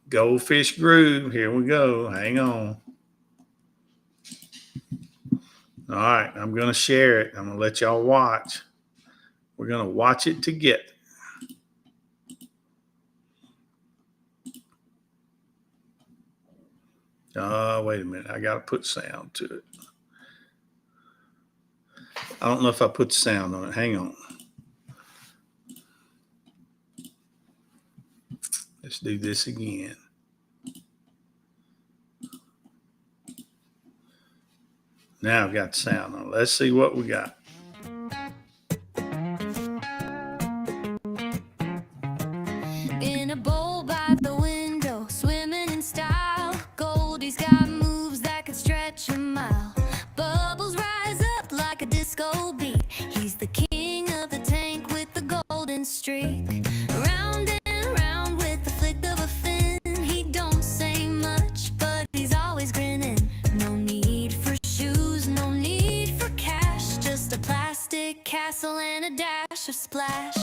Goldfish Groove. Here we go. Hang on. All right, I'm gonna share it. I'm gonna let y'all watch. We're gonna watch it together. Wait a minute. I gotta put sound to it. I don't know if I put sound on it. Hang on. Let's do this again. Now I've got sound on it. Let's see what we got. In a bowl by the window, swimming in style. Goldie's got moves that could stretch a mile. Bubbles rise up like a disco beat. He's the king of the tank with the golden streak. Round and round with the flick of a fin. He don't say much, but he's always grinning. No need for shoes, no need for cash. Just a plastic castle and a dash of splash.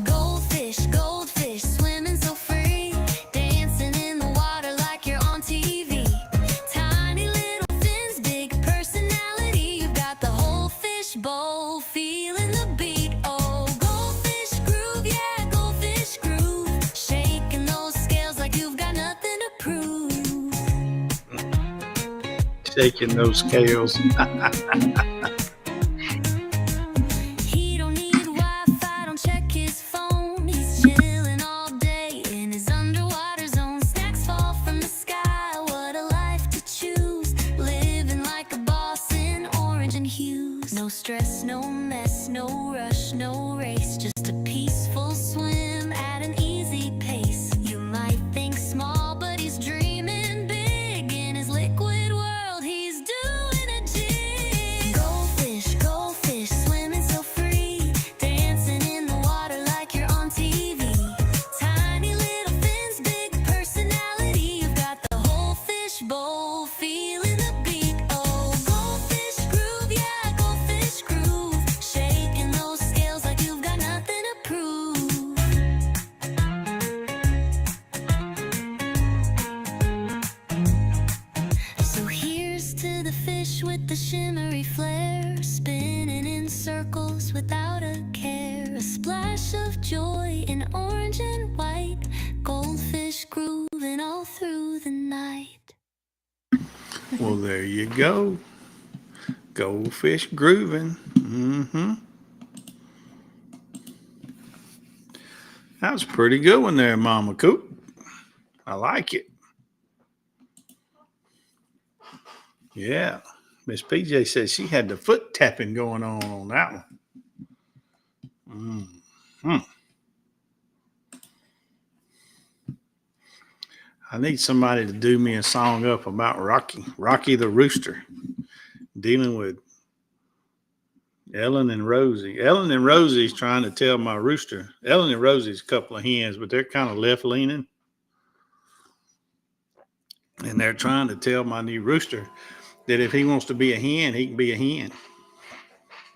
Goldfish, goldfish, swimming so free. Dancing in the water like you're on TV. Tiny little fins, big personality. You've got the whole fish bowl, feeling the beat. Oh, goldfish groove, yeah, goldfish groove. Shaking those scales like you've got nothing to prove. Shaking those scales. He don't need Wi-Fi, don't check his phone. He's chilling all day in his underwater zone. Snacks fall from the sky, what a life to choose. Living like a boss in orange and hues. No stress, no mess, no rush, no race. Just a peaceful swim at an easy pace. You might think small, but he's dreaming big. In his liquid world, he's doing a jig. Goldfish, goldfish, swimming so free. Dancing in the water like you're on TV. Tiny little fins, big personality. You've got the whole fish bowl, feeling the beat. Oh, goldfish groove, yeah, goldfish groove. Shaking those scales like you've got nothing to prove. So here's to the fish with the shimmery flare, spinning in circles without a care. A splash of joy in orange and white. Goldfish grooving all through the night. Well, there you go. Goldfish grooving. That was a pretty good one there, Mama Coop. I like it. Yeah. Miss PJ said she had the foot tapping going on that one. I need somebody to do me a song up about Rocky the Rooster, dealing with Ellen and Rosie. Ellen and Rosie's trying to tell my rooster. Ellen and Rosie's a couple of hens, but they're kind of left leaning. And they're trying to tell my new rooster that if he wants to be a hen, he can be a hen.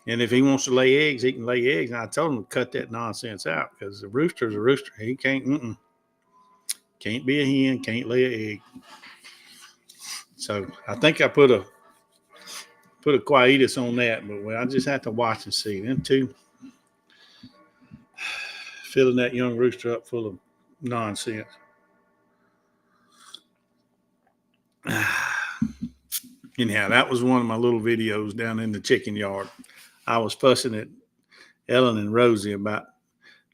And if he wants to lay eggs, he can lay eggs. And I told him to cut that nonsense out because the rooster's a rooster. He can't be a hen, can't lay an egg. So I think I put a quietus on that, but I just have to watch and see. Them two filling that young rooster up full of nonsense. Anyhow, that was one of my little videos down in the chicken yard. I was fussing at Ellen and Rosie about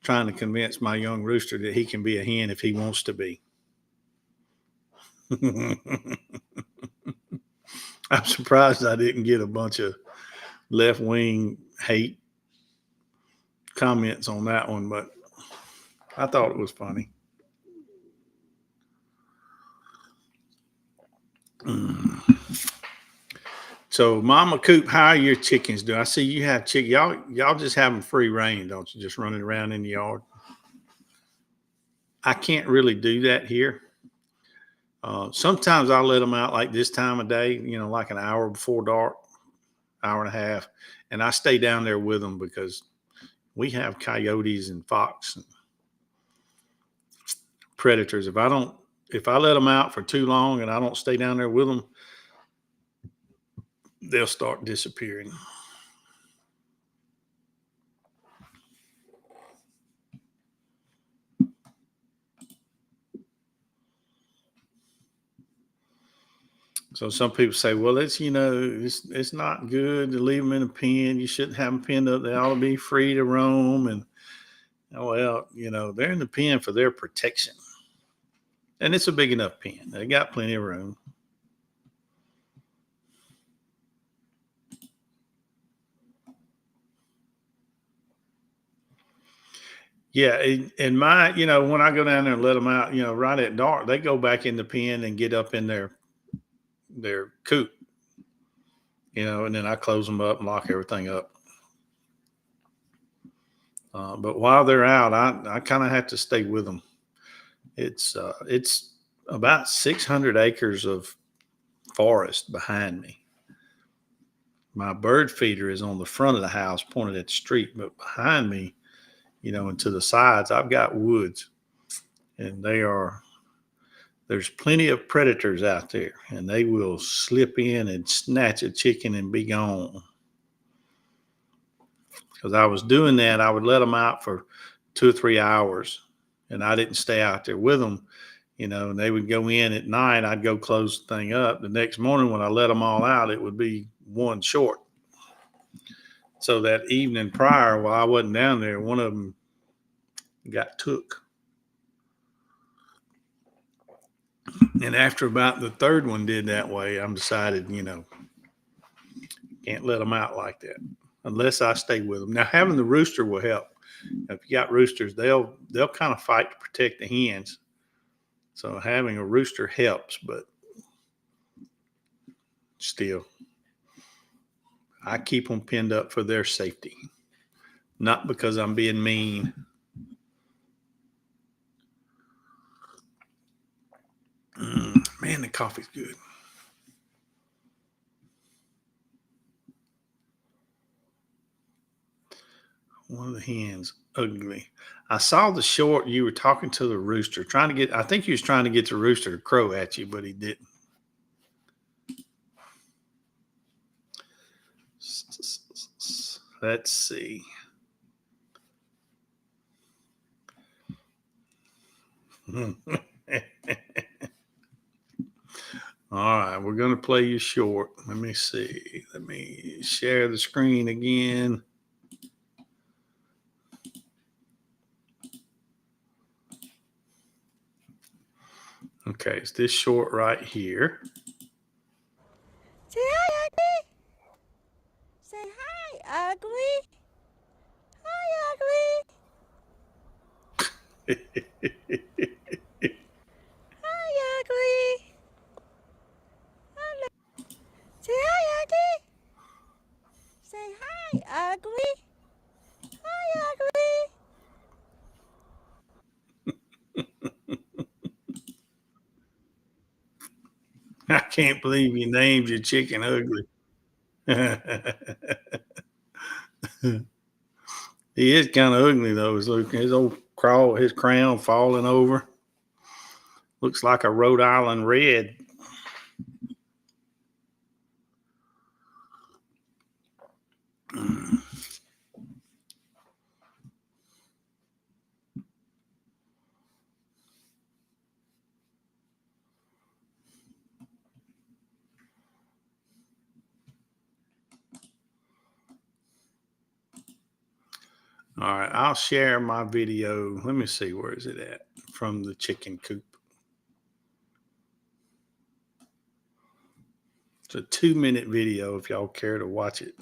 trying to convince my young rooster that he can be a hen if he wants to be. I'm surprised I didn't get a bunch of left-wing hate comments on that one, but I thought it was funny. So, Mama Coop, how are your chickens doing? I see you have chicken. Y'all just have them free reign, don't you? Just running around in the yard. I can't really do that here. Sometimes I let them out like this time of day, like an hour before dark, hour and a half, and I stay down there with them because we have coyotes and fox and predators. If I let them out for too long and I don't stay down there with them, they'll start disappearing. So some people say, well, it's not good to leave them in a pen. You shouldn't have them penned up. They ought to be free to roam. And well, they're in the pen for their protection. And it's a big enough pen. They got plenty of room. Yeah, and when I go down there and let them out, right at dark, they go back in the pen and get up in their coop, and then I close them up and lock everything up. But while they're out, I kind of have to stay with them. It's about 600 acres of forest behind me. My bird feeder is on the front of the house, pointed at the street, but behind me, and to the sides, I've got woods, and there's plenty of predators out there, and they will slip in and snatch a chicken and be gone. Because I was doing that, I would let them out for 2 or 3 hours, and I didn't stay out there with them. And they would go in at night. I'd go close the thing up. The next morning, when I let them all out, it would be one short. So that evening prior, while I wasn't down there, one of them got took. And after about the third one did that way, I'm decided, can't let them out like that unless I stay with them. Now, having the rooster will help. If you got roosters, they'll kind of fight to protect the hens. So having a rooster helps, but still, I keep them pinned up for their safety, not because I'm being mean. Man, the coffee's good. One of the hens, ugly. I saw the short. You were talking to the rooster, I think he was trying to get the rooster to crow at you, but he didn't. Let's see. All right, we're going to play you short. Let me see. Let me share the screen again. Okay, it's this short right here. Say hi, Ugly. Say hi, Ugly. Hi, Ugly. Hi, Ugly. Hello. Say hi, Ugly. Say hi, Ugly. Hi, Ugly. I can't believe you named your chicken ugly. He is kind of ugly though. His his crown falling over. Looks like a Rhode Island red. All right, I'll share my video. Let me see, where is it at? From the chicken coop. It's a 2-minute video if y'all care to watch it.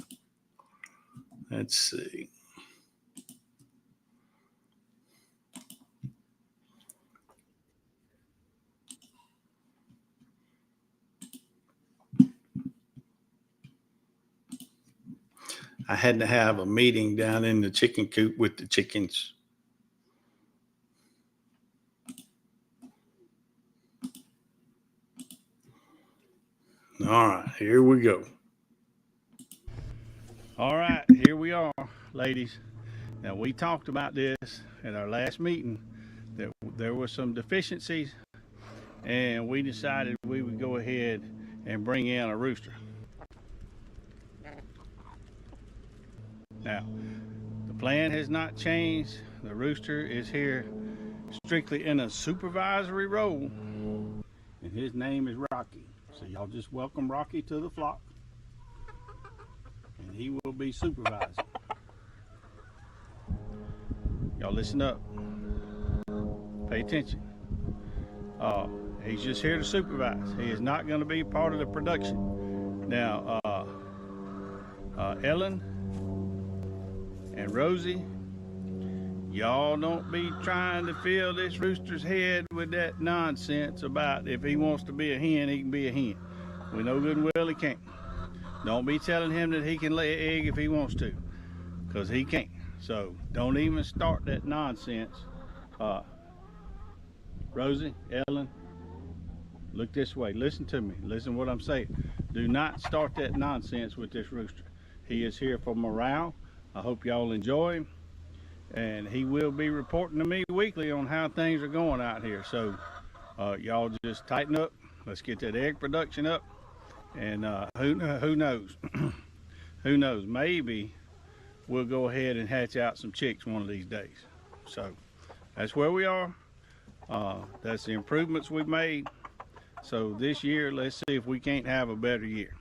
Let's see. I had to have a meeting down in the chicken coop with the chickens. All right, here we go. All right, here we are, ladies. Now, we talked about this at our last meeting, that there were some deficiencies, and we decided we would go ahead and bring in a rooster. Now, the plan has not changed. The rooster is here strictly in a supervisory role, and his name is Rocky. So y'all just welcome Rocky to the flock, and he will be supervising. Y'all listen up. Pay attention. He's just here to supervise. He is not going to be part of the production. Now, Ellen and Rosie, y'all don't be trying to fill this rooster's head with that nonsense about if he wants to be a hen, he can be a hen. We know good and well he can't. Don't be telling him that he can lay an egg if he wants to, because he can't. So don't even start that nonsense. Rosie, Ellen, look this way. Listen to me. Listen to what I'm saying. Do not start that nonsense with this rooster. He is here for morale. I hope y'all enjoy him. And he will be reporting to me weekly on how things are going out here. So y'all just tighten up. Let's get that egg production up. And who knows? Who knows? Maybe we'll go ahead and hatch out some chicks one of these days. So that's where we are. That's the improvements we've made. So this year, let's see if we can't have a better year.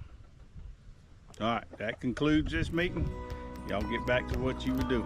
All right, that concludes this meeting. Y'all get back to what you were doing.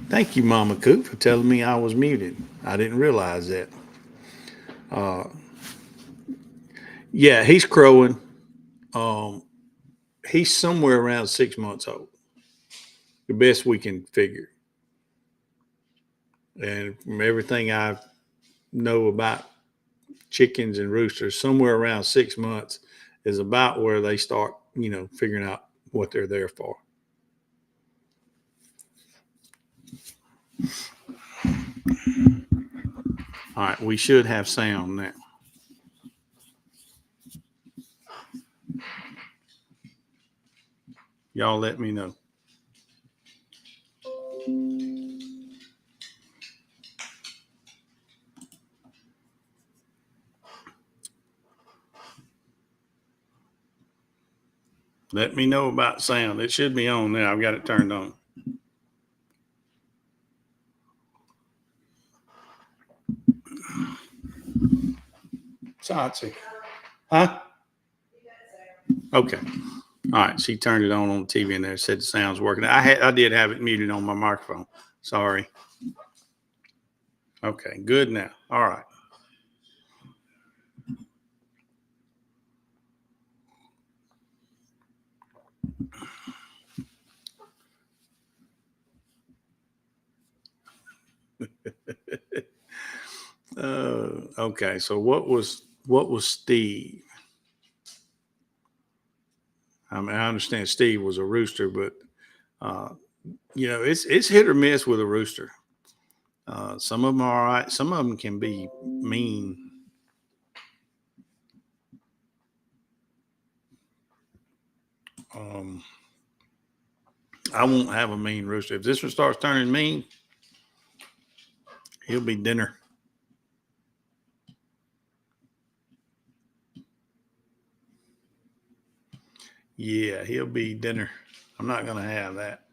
Thank you, Mama Coop, for telling me I was muted. I didn't realize that. Yeah, he's crowing. Um, he's somewhere around 6 months old, the best we can figure. And from everything I know about chickens and roosters, somewhere around 6 months is about where they start, figuring out what they're there for. All right, we should have sound now. Y'all let me know. Let me know about sound. It should be on now. I've got it turned on. Satsy. Huh? Okay. All right. She turned it on the TV and there said the sound's working. I did have it muted on my microphone. Sorry. Okay. Good now. All right. Okay. So what was Steve? I mean, I understand Steve was a rooster, but it's hit or miss with a rooster. Some of them are all right. Some of them can be mean. Um, I won't have a mean rooster. If this one starts turning mean, he'll be dinner. Yeah, he'll be dinner. I'm not gonna have that.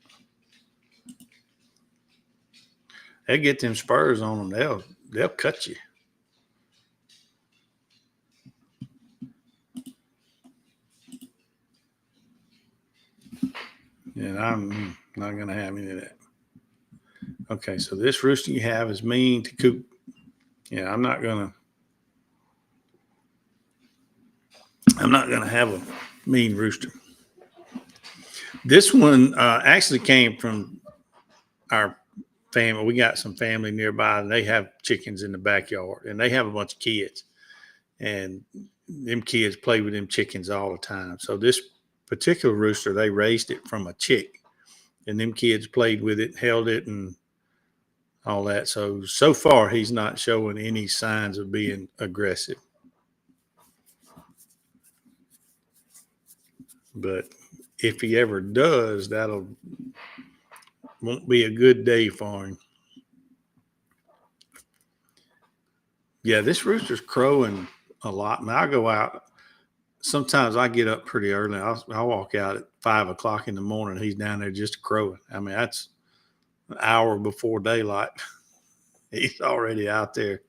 They'll get them spurs on them. They'll cut you. And I'm not gonna have any of that. Okay, so this rooster you have is mean to coop. Yeah, I'm not gonna have a mean rooster. This one actually came from our family. We got some family nearby, and they have chickens in the backyard, and they have a bunch of kids, and them kids play with them chickens all the time. So this particular rooster, they raised it from a chick, and them kids played with it, held it, and all that. So far, he's not showing any signs of being aggressive. But if he ever does, won't be a good day for him. Yeah, this rooster's crowing a lot. I mean, I go out. Sometimes I get up pretty early. I'll walk out at 5 o'clock in the morning. He's down there just crowing. I mean, that's an hour before daylight. He's already out there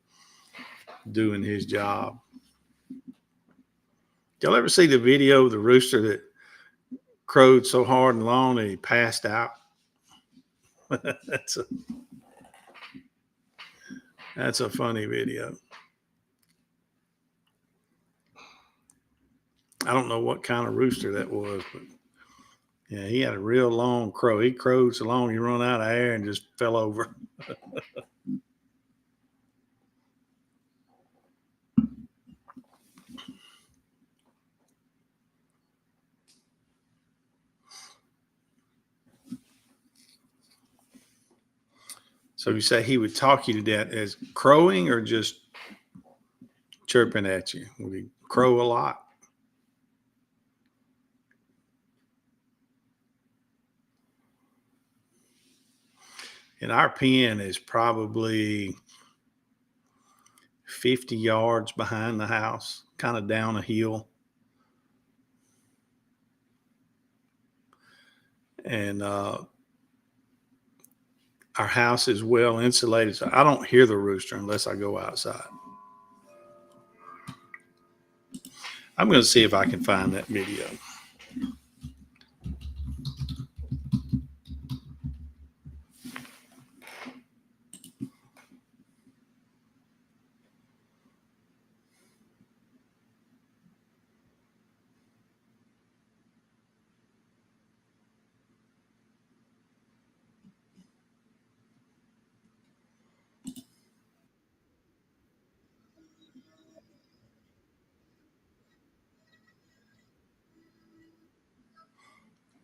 doing his job. Y'all ever see the video of the rooster that crowed so hard and long that he passed out? That's a funny video. I don't know what kind of rooster that was, but yeah, he had a real long crow. He crowed so long he run out of air and just fell over. So you say he would talk you to death as crowing or just chirping at you? Would he crow a lot? And our pen is probably 50 yards behind the house, kind of down a hill. And our house is well insulated, so I don't hear the rooster unless I go outside. I'm going to see if I can find that video.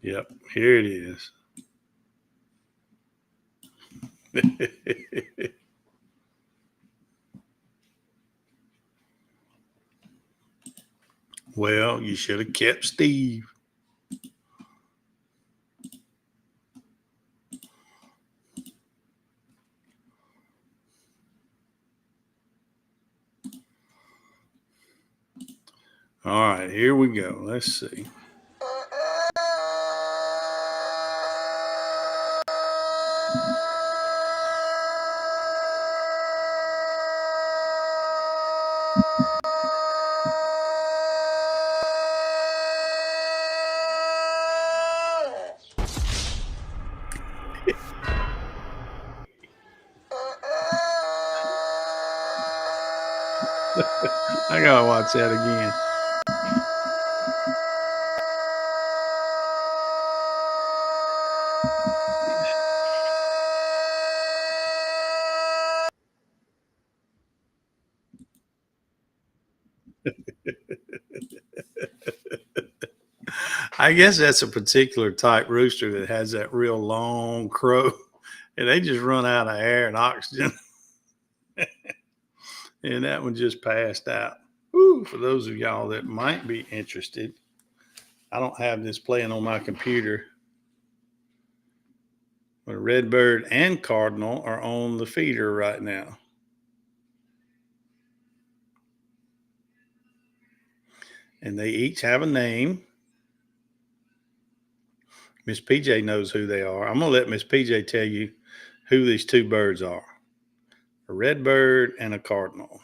Yep, here it is. Well, you should have kept Steve. All right, here we go. Let's see. I gotta watch that again. I guess that's a particular type rooster that has that real long crow, and they just run out of air and oxygen. And that one just passed out. Woo, for those of y'all that might be interested, I don't have this playing on my computer. But Redbird and Cardinal are on the feeder right now. And they each have a name. Miss PJ knows who they are. I'm going to let Miss PJ tell you who these two birds are. A redbird and a cardinal.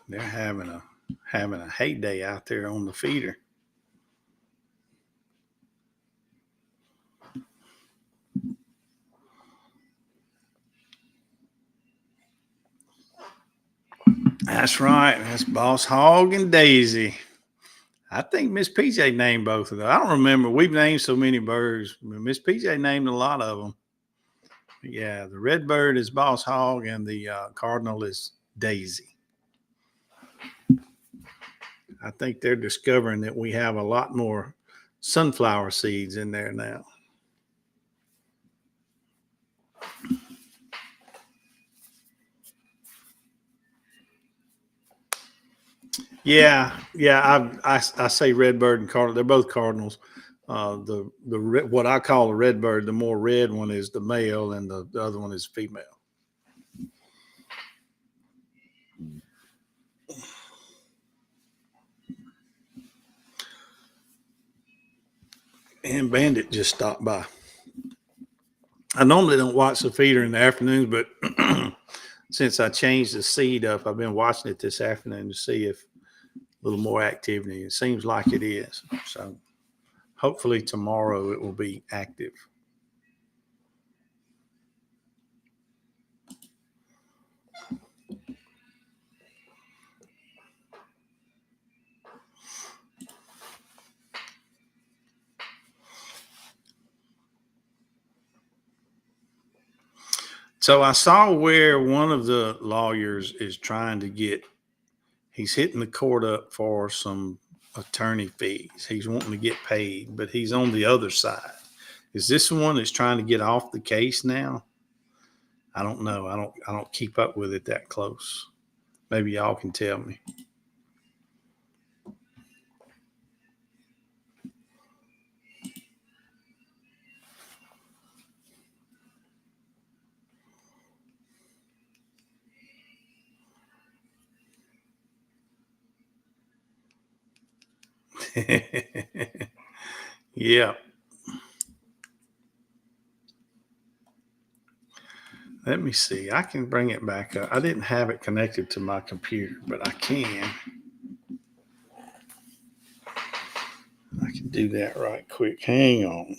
They're having a heyday out there on the feeder. That's right. That's Boss Hog and Daisy. I think Miss PJ named both of them. I don't remember. We've named so many birds. Miss PJ named a lot of them. Yeah, the redbird is Boss Hog and the cardinal is Daisy. I think they're discovering that we have a lot more sunflower seeds in there now. Yeah. I say redbird and cardinal. They're both cardinals. What I call a redbird, the more red one is the male, and the other one is female. And Bandit just stopped by. I normally don't watch the feeder in the afternoons, but since I changed the seed up, I've been watching it this afternoon to see if a little more activity. It seems like it is. So hopefully tomorrow it will be active. So I saw where one of the lawyers is trying to get, he's hitting the court up for some attorney fees. He's wanting to get paid, but he's on the other side. Is this the one that's trying to get off the case now? I don't know. I don't keep up with it that close. Maybe y'all can tell me. Yeah. Let me see. I can bring it back up. I didn't have it connected to my computer, but I can. I can do that right quick. Hang on.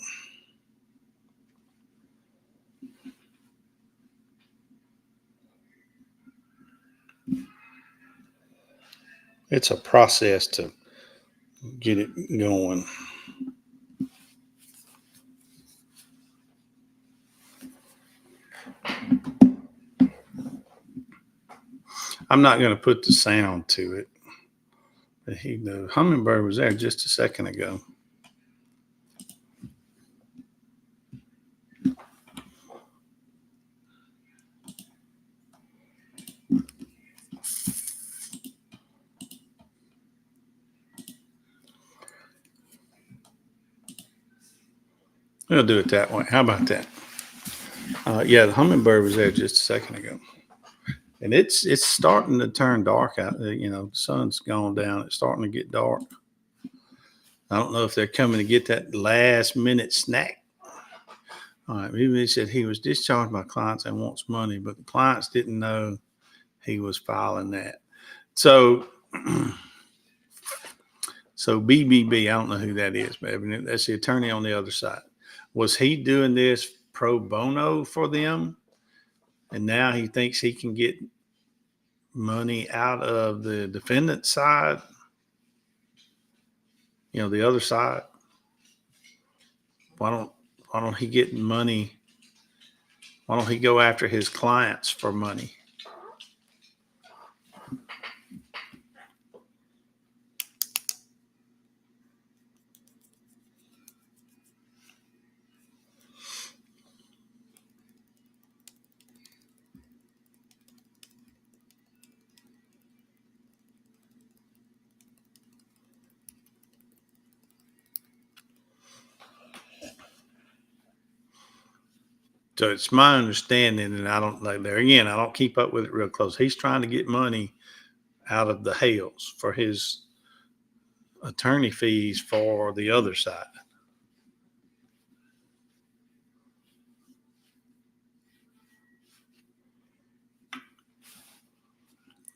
It's a process to get it going. I'm not going to put the sound to it. But the hummingbird was there just a second ago. We'll do it that way. How about that? Yeah, the hummingbird was there just a second ago. And it's starting to turn dark out. The sun's gone down. It's starting to get dark. I don't know if they're coming to get that last minute snack. All right. Even he said he was discharged by clients and wants money, but the clients didn't know he was filing that. So BBB, I don't know who that is, but that's the attorney on the other side. Was he doing this pro bono for them. And now he thinks he can get money out of the defendant's side, the other side. Why don't he get money? Why don't he go after his clients for money? So it's my understanding, and I don't keep up with it real close. He's trying to get money out of the Hales for his attorney fees for the other side.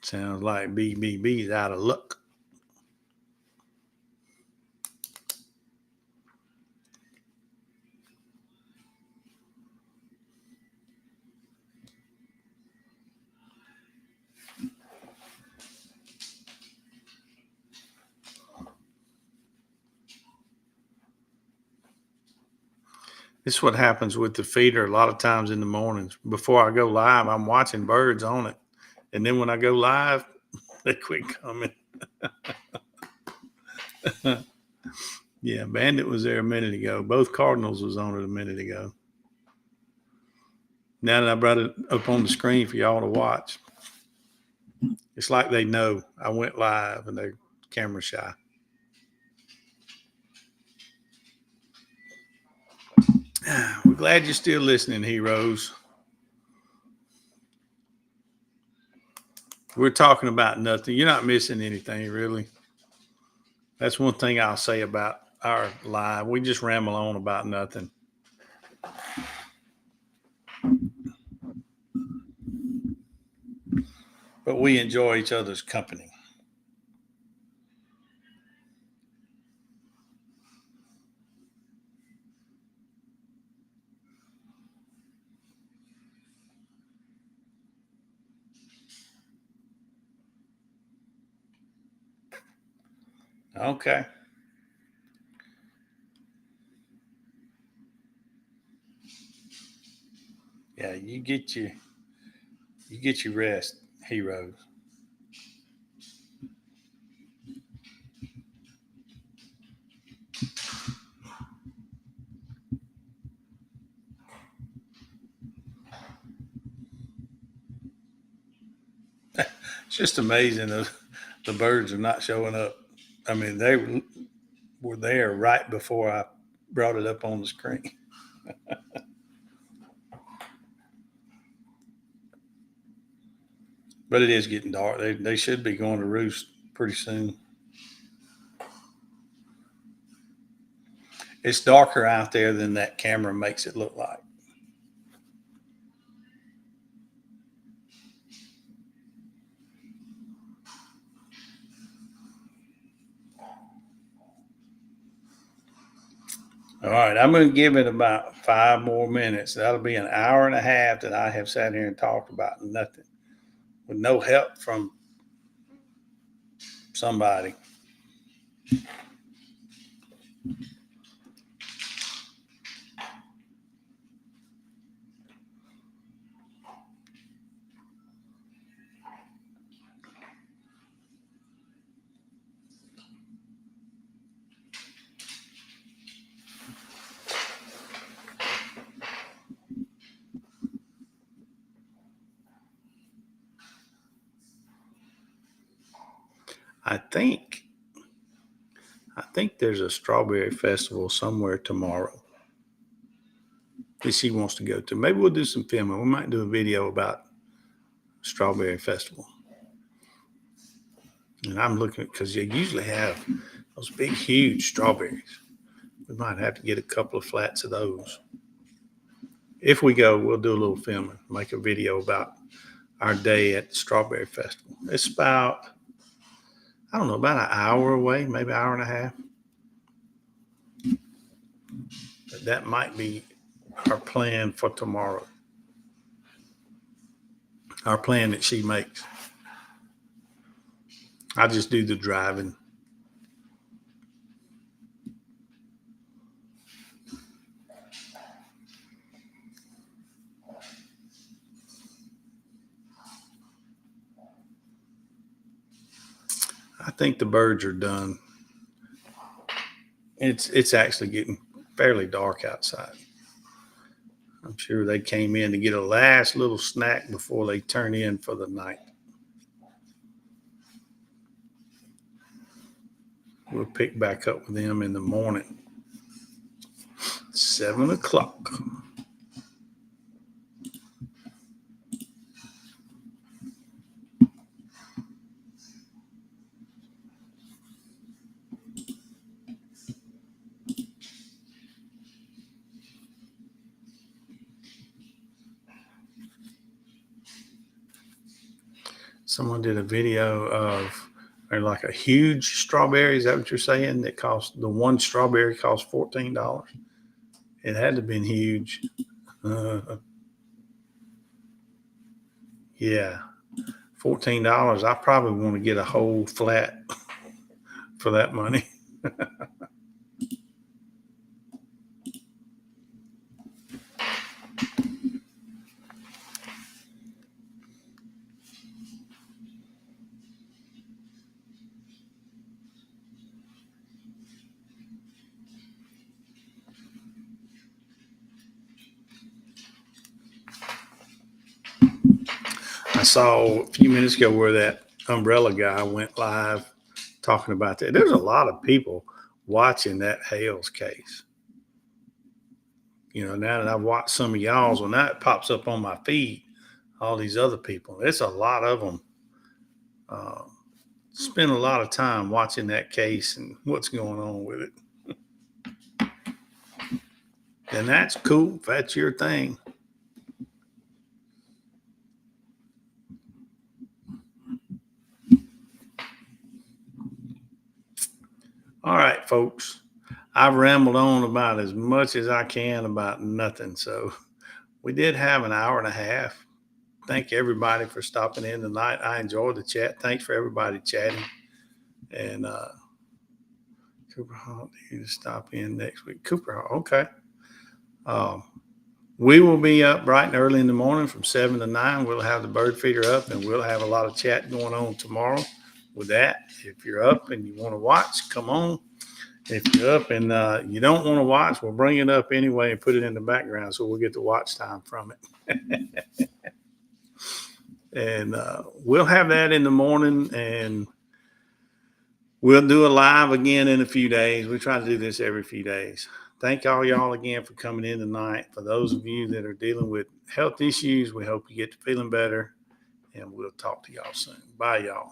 Sounds like BBB's out of luck. This is what happens with the feeder a lot of times in the mornings. Before I go live, I'm watching birds on it. And then when I go live, they quit coming. Yeah, Bandit was there a minute ago. Both Cardinals was on it a minute ago. Now that I brought it up on the screen for y'all to watch, it's like they know I went live and they're camera shy. We're glad you're still listening, heroes. We're talking about nothing. You're not missing anything, really. That's one thing I'll say about our live. We just ramble on about nothing. But we enjoy each other's company. Okay. Yeah, you get your rest, heroes. It's just amazing the birds are not showing up. I mean, they were there right before I brought it up on the screen. But it is getting dark. They should be going to roost pretty soon. It's darker out there than that camera makes it look like. All right, I'm going to give it about 5 more minutes. That'll be an hour and a half that I have sat here and talked about nothing with no help from somebody. I think there's a strawberry festival somewhere tomorrow that she wants to go to. Maybe we'll do some filming. We might do a video about strawberry festival. And I'm looking because you usually have those big, huge strawberries. We might have to get a couple of flats of those. If we go, we'll do a little filming, make a video about our day at the strawberry festival. It's about, I don't know, about an hour away, maybe an hour and a half. But that might be our plan for tomorrow. Our plan that she makes. I just do the driving. I think the birds are done. It's actually getting fairly dark outside. I'm sure they came in to get a last little snack before they turn in for the night. We'll pick back up with them in the morning. 7 o'clock. Someone did a video of like a huge strawberry. Is that what you're saying? That cost, the one strawberry cost $14. It had to have been huge. Yeah, $14. I probably want to get a whole flat for that money. I saw a few minutes ago where that umbrella guy went live talking about that. There's a lot of people watching that Hales case. You know, now that I've watched some of y'all's, when that pops up on my feed, all these other people, it's a lot of them. Spend a lot of time watching that case and what's going on with it. And that's cool if that's your thing. All right, folks. I've rambled on about as much as I can about nothing. So we did have an hour and a half. Thank everybody for stopping in tonight. I enjoyed the chat. Thanks for everybody chatting. And Cooper Hall, you stop in next week. Cooper Hall, okay. We will be up bright and early in the morning from 7 to 9. We'll have the bird feeder up, and we'll have a lot of chat going on tomorrow with that. If you're up and you want to watch, come on. If you're up and you don't want to watch, we'll bring it up anyway and put it in the background so we'll get the watch time from it. And we'll have that in the morning, and we'll do a live again in a few days. We try to do this every few days. Thank all y'all again for coming in tonight. For those of you that are dealing with health issues, we hope you get to feeling better, and we'll talk to y'all soon. Bye, y'all.